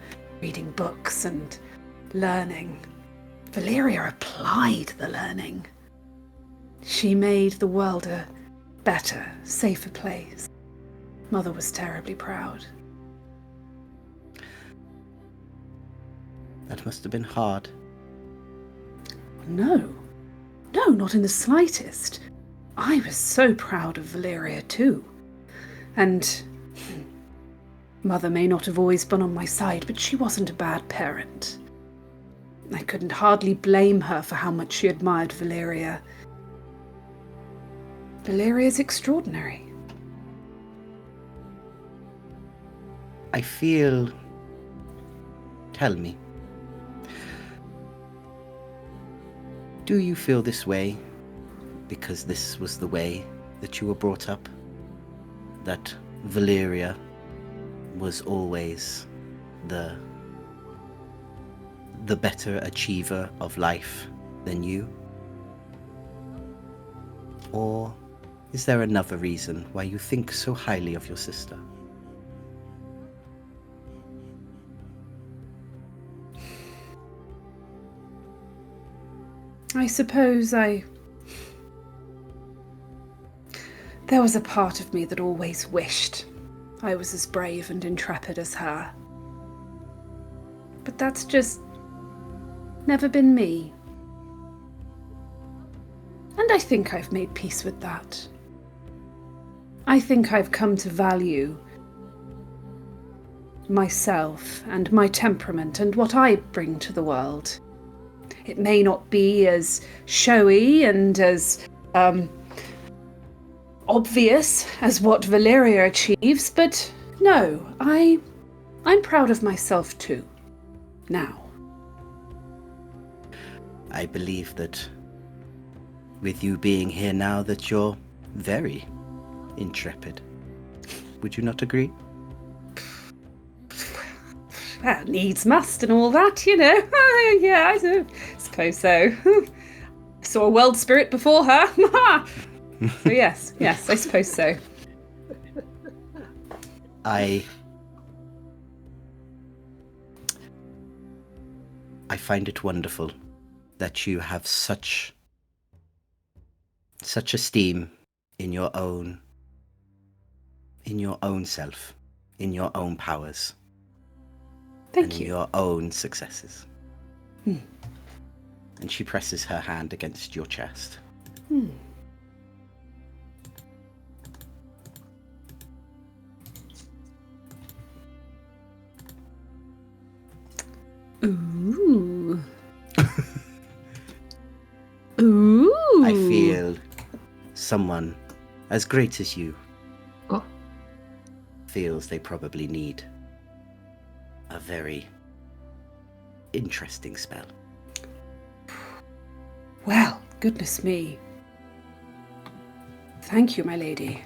reading books and learning. Valeria applied the learning. She made the world a better, safer place. Mother was terribly proud. That must have been hard. No, not in the slightest. I was so proud of Valeria too. And Mother may not have always been on my side, but she wasn't a bad parent. I couldn't hardly blame her for how much she admired Valeria. Valeria's extraordinary. I feel... Tell me. Do you feel this way because this was the way that you were brought up? That Valeria was always the better achiever of life than you? Or is there another reason why you think so highly of your sister? I suppose there was a part of me that always wished I was as brave and intrepid as her. But that's just never been me. And I think I've made peace with that. I think I've come to value myself and my temperament and what I bring to the world. It may not be as showy and as obvious as what Valeria achieves, but no, I'm proud of myself too. Now. I believe that with you being here now that you're very intrepid. Would you not agree? Well, needs must and all that, you know. Yeah, I suppose so. I saw a world spirit before her. So yes, I suppose so. I find it wonderful that you have such esteem in your own self, in your own powers. Thank you. Your own successes. And she presses her hand against your chest. Ooh. Ooh. I feel someone as great as you feels they probably need a very interesting spell. Well, goodness me. Thank you, my lady.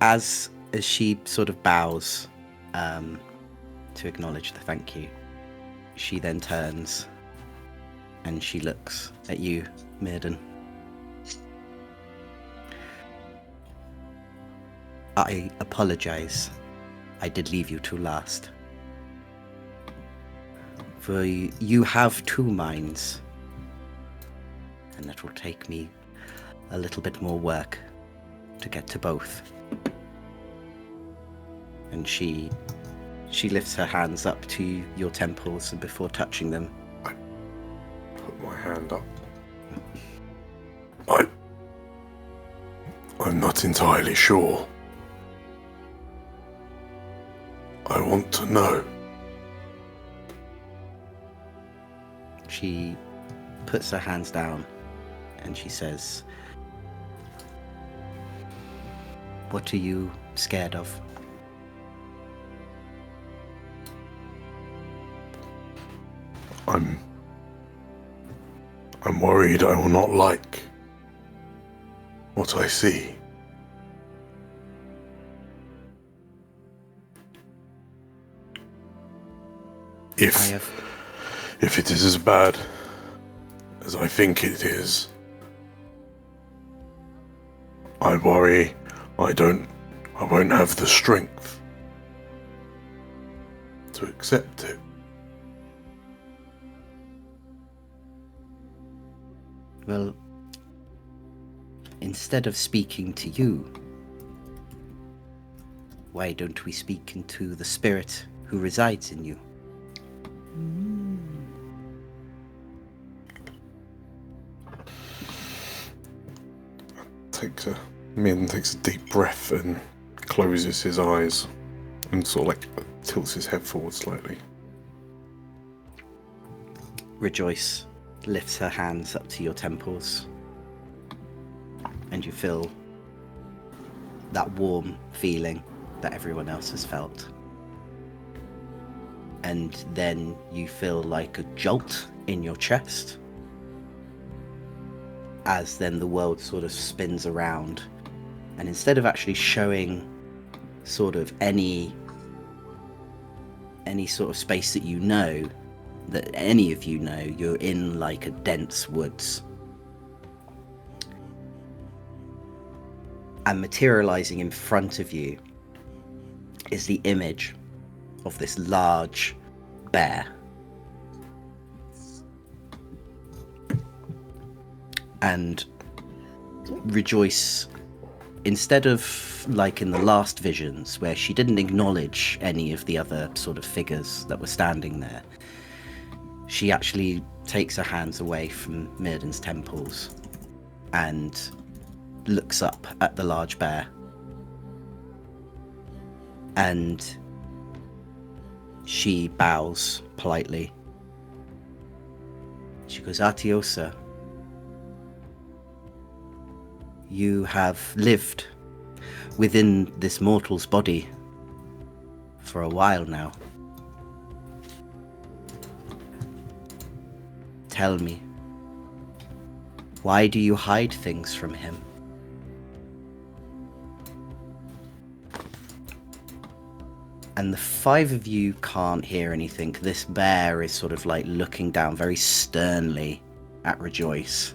As she sort of bows to acknowledge the thank you, she then turns and she looks at you, Mirden. I apologize. I did leave you to last. For you have two minds, and that will take me a little bit more work to get to both. And she lifts her hands up to your temples, and before touching them, I put my hand up. I'm not entirely sure. I want to know. She puts her hands down and she says, "What are you scared of?" I'm worried I will not like what I see. If it is as bad as I think it is, I worry I won't have the strength to accept it. Well, instead of speaking to you, why don't we speak into the spirit who resides in you? Min takes a deep breath and closes his eyes and sort of like tilts his head forward slightly. Rejoice lifts her hands up to your temples, and you feel that warm feeling that everyone else has felt. And then you feel like a jolt in your chest, as then the world sort of spins around, and instead of actually showing sort of any sort of space that you know, that any of you know, you're in like a dense woods. And materializing in front of you is the image of this large bear. And Rejoice, instead of like in the last visions where she didn't acknowledge any of the other sort of figures that were standing there, she actually takes her hands away from Mirden's temples and looks up at the large bear. And she bows politely. She goes, Artiosa, you have lived within this mortal's body for a while now. Tell me, why do you hide things from him? And the five of you can't hear anything. This bear is sort of like looking down very sternly at Rejoice.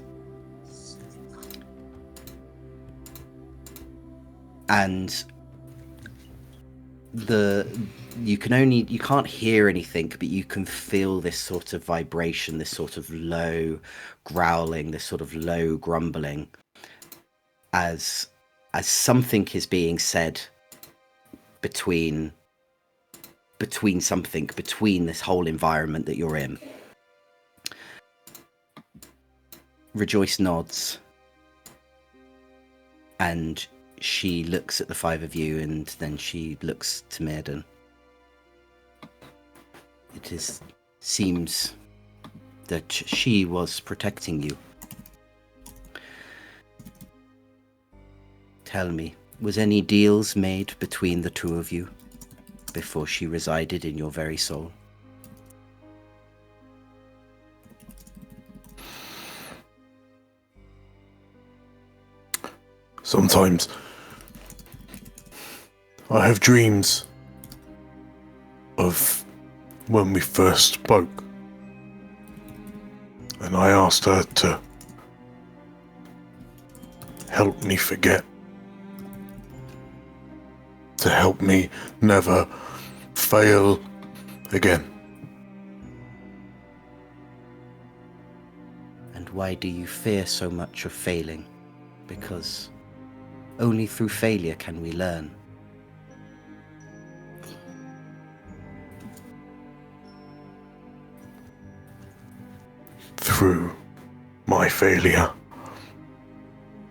And you can't hear anything, but you can feel this sort of vibration, this sort of low growling, this sort of low grumbling, as something is being said between this whole environment that you're in. Rejoice nods, and she looks at the five of you, and then she looks to Mirden. Seems that she was protecting you. Tell me, was any deals made between the two of you before she resided in your very soul? Sometimes I have dreams of when we first spoke, and I asked her to help me forget, to help me never fail again. And why do you fear so much of failing? Because only through failure can we learn. Through my failure,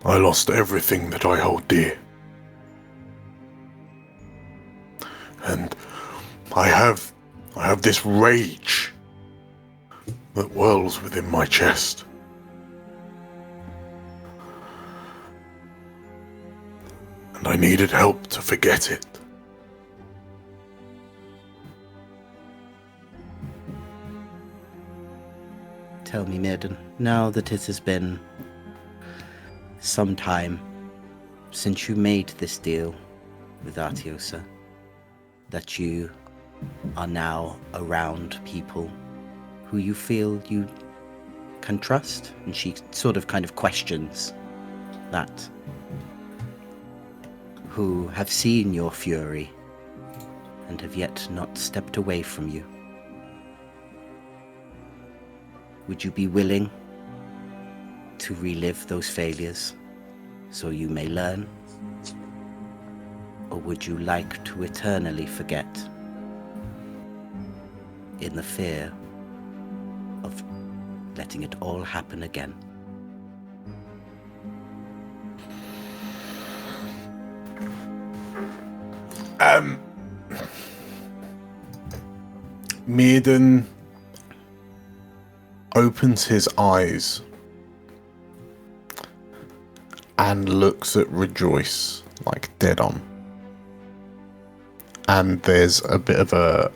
I lost everything that I hold dear. And I have this rage that whirls within my chest. And I needed help to forget it. Tell me, Mirden, now that it has been some time since you made this deal with Artiosa, that you are now around people who you feel you can trust, and she sort of kind of questions that, who have seen your fury and have yet not stepped away from you. Would you be willing to relive those failures so you may learn? Or would you like to eternally forget in the fear of letting it all happen again? Maiden, opens his eyes and looks at Rejoice like dead on. And there's a bit of a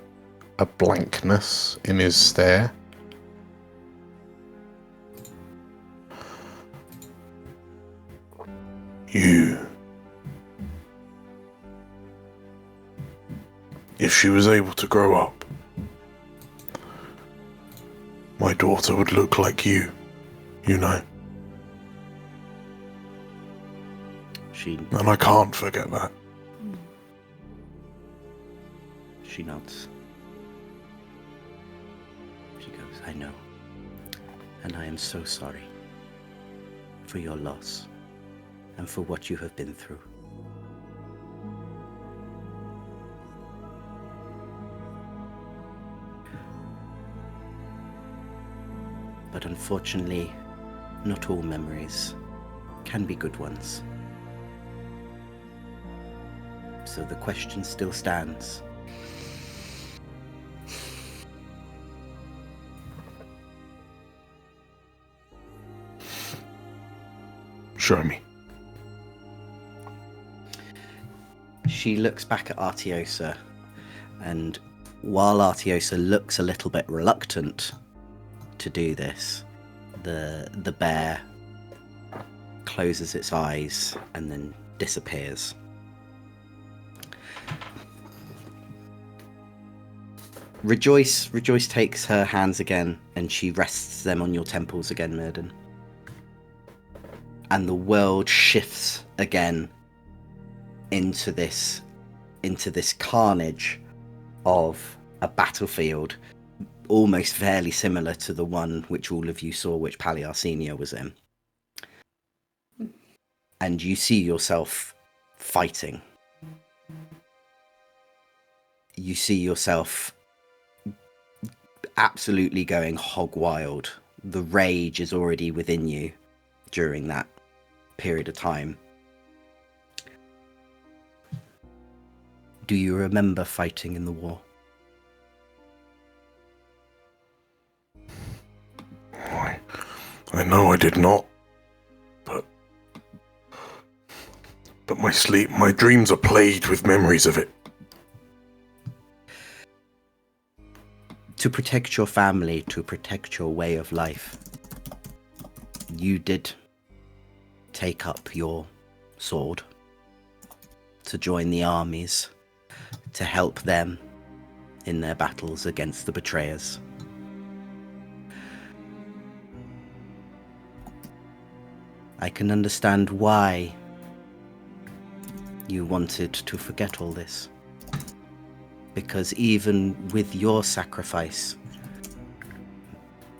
blankness in his stare. You. If she was able to grow up, my daughter would look like you know. And I can't forget that. She nods. She goes, I know. And I am so sorry for your loss and for what you have been through. But unfortunately, not all memories can be good ones. So the question still stands. Show me. She looks back at Artiosa, and while Artiosa looks a little bit reluctant to do this, the bear closes its eyes and then disappears. Rejoice takes her hands again and she rests them on your temples again, Myrden. And the world shifts again into this carnage of a battlefield, almost fairly similar to the one which all of you saw, which Paliar Senior was in. And you see yourself fighting. You see yourself absolutely going hog wild. The rage is already within you during that period of time. Do you remember fighting in the war? I know I did not, but my dreams are plagued with memories of it. To protect your family, to protect your way of life, you did take up your sword to join the armies, to help them in their battles against the betrayers. I can understand why you wanted to forget all this. Because even with your sacrifice,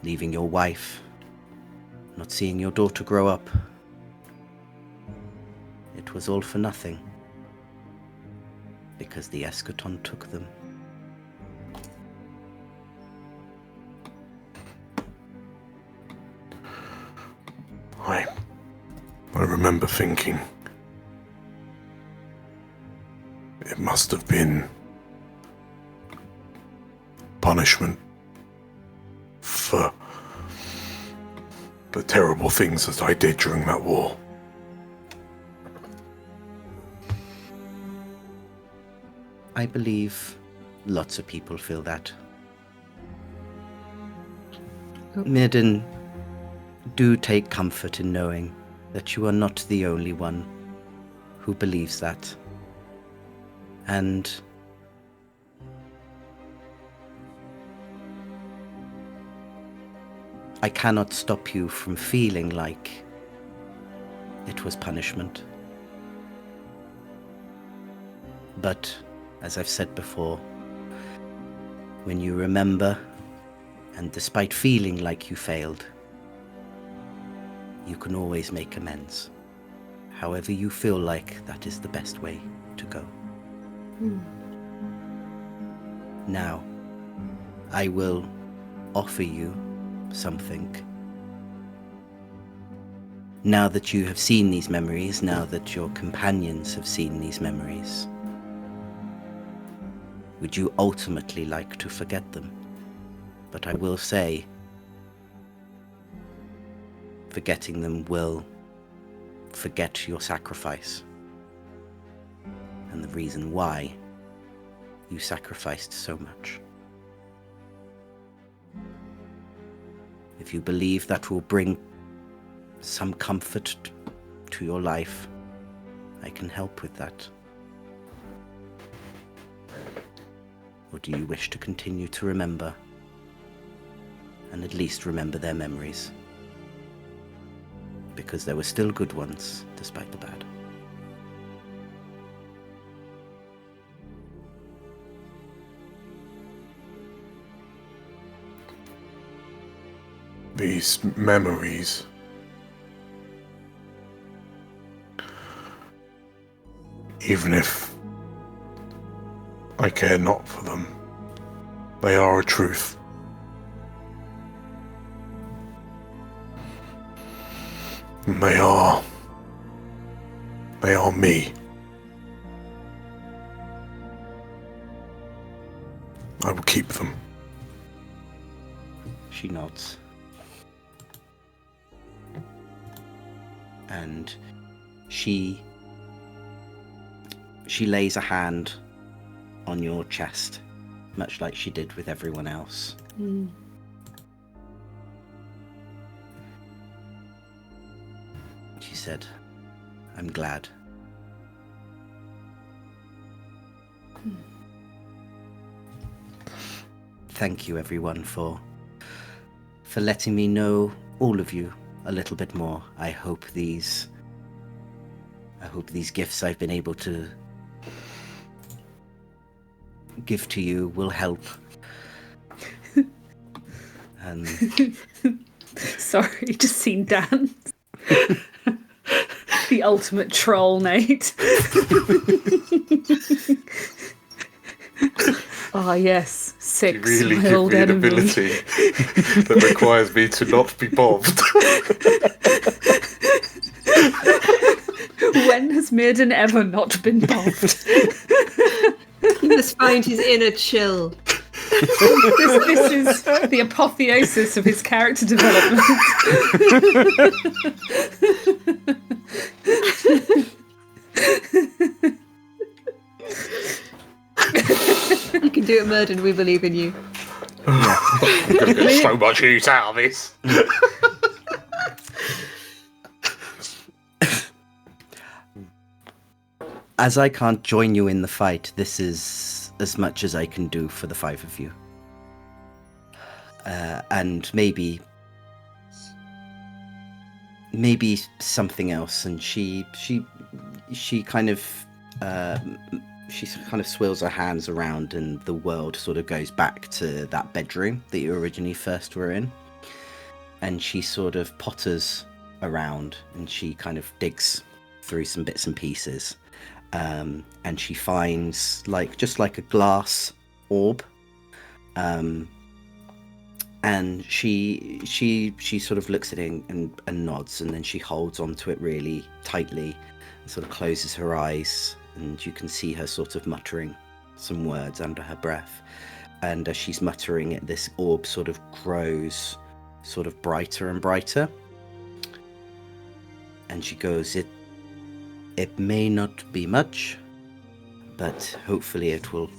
leaving your wife, not seeing your daughter grow up, it was all for nothing. Because the Eschaton took them. I remember thinking it must have been punishment for the terrible things that I did during that war. I believe lots of people feel that. Mirden, do take comfort in knowing that you are not the only one who believes that. And I cannot stop you from feeling like it was punishment. But, as I've said before, when you remember, and despite feeling like you failed, you can always make amends. However you feel like that is the best way to go. Now, I will offer you something. Now that you have seen these memories, now that your companions have seen these memories, would you ultimately like to forget them? But I will say, forgetting them will forget your sacrifice and the reason why you sacrificed so much. If you believe that will bring some comfort to your life, I can help with that. Or do you wish to continue to remember, and at least remember their memories? Because there were still good ones, despite the bad. These memories. Even if I care not for them, they are a truth. And they are me. I will keep them. She nods. And she lays a hand on your chest, much like she did with everyone else. She said, "I'm glad." Thank you, everyone, for letting me know, all of you, a little bit more. I hope these gifts I've been able to give to you will help. Sorry, just seen Dan. The ultimate troll, Nate. Ah, yes, six. You really my give old me an enemy. ability that requires me to not be bobbed. When has Mirden ever not been bobbed? He must find his inner chill. This is the apotheosis of his character development. You can do it, Murden. We believe in you. I'm going to get so much use out of this. As I can't join you in the fight, this is as much as I can do for the five of you. And maybe something else. And she kind of swirls her hands around, and the world sort of goes back to that bedroom that you originally first were in. And she sort of potters around, and she kind of digs through some bits and pieces. And she finds just like a glass orb. And she sort of looks at it and nods, and then she holds onto it really tightly and sort of closes her eyes, and you can see her sort of muttering some words under her breath. And as she's muttering it, this orb sort of grows sort of brighter and brighter. And she goes, It may not be much, but hopefully it will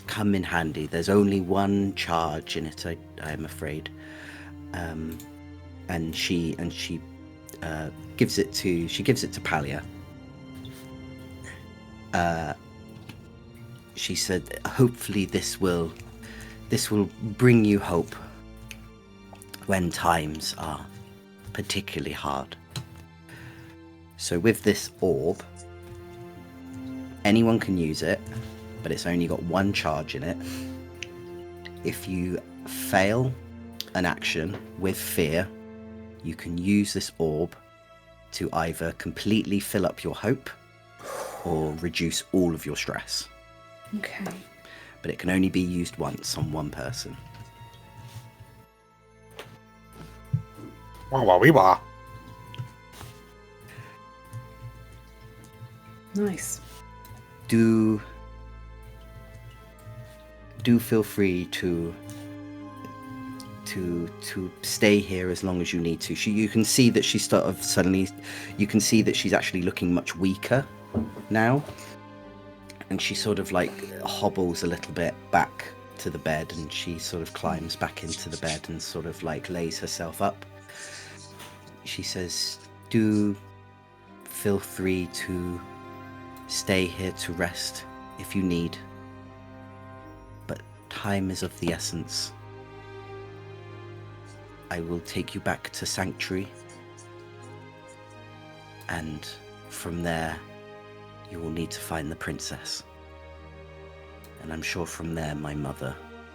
come in handy. There's only one charge in it, I'm afraid. And she gives it to Palia. She said, hopefully this will bring you hope when times are particularly hard. So with this orb, anyone can use it, but it's only got one charge in it. If you fail an action with fear, you can use this orb to either completely fill up your hope or reduce all of your stress. Okay. But it can only be used once on one person. Wah. Nice. Do feel free to to stay here as long as you need to. You can see that she's sort of suddenly, you can see that she's actually looking much weaker now, and she sort of like hobbles a little bit back to the bed, and she sort of climbs back into the bed and sort of like lays herself up. She says, "Do feel free to stay here to rest if you need, but time is of the essence. I will take you back to Sanctuary, and from there you will need to find the princess. And I'm sure from there my mother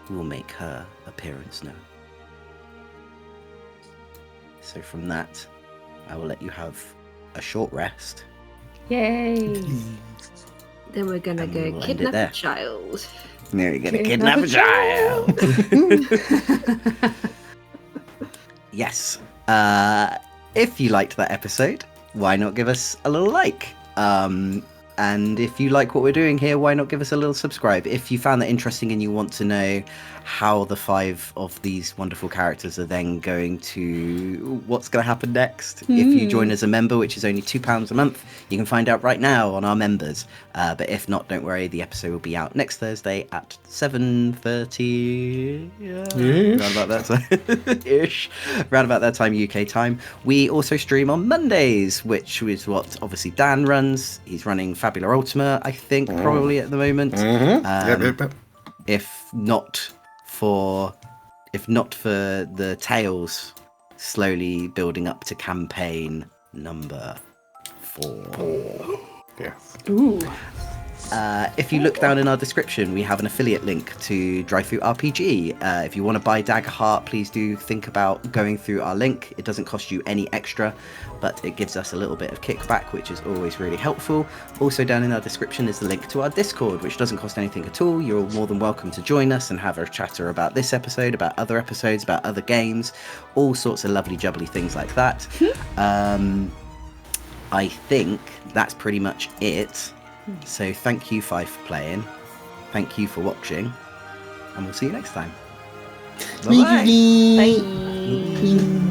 will make her appearance known. So from that, I will let you have a short rest. Yay! Then we're gonna And we go will end it kidnap there. a child. Now you're gonna Kidnap kidnap a a child. Yes. If you liked that episode, why not give us a little like? And if you like what we're doing here, why not give us a little subscribe? If you found that interesting and you want to know how the 5 of these wonderful characters are then going to... what's going to happen next, if you join as a member, which is only £2 a month, you can find out right now on our members. But if not, don't worry, the episode will be out next Thursday at 7:30... Round about that time. Ish. Round about that time, UK time. We also stream on Mondays, which is what obviously Dan runs. He's running Fabula Ultima, I think, probably at the moment. Yep. If not for the tales slowly building up to campaign number 4. Yes. Ooh. If you look down in our description, we have an affiliate link to Dryfoot RPG. If you want to buy Daggerheart, please do think about going through our link. It doesn't cost you any extra, but it gives us a little bit of kickback, which is always really helpful. Also down in our description is the link to our Discord, which doesn't cost anything at all. You're more than welcome to join us and have a chatter about this episode, about other episodes, about other games, all sorts of lovely jubbly things like that. I think that's pretty much it. So thank you, 5, for playing. Thank you for watching. And we'll see you next time. Bye-bye. Bye.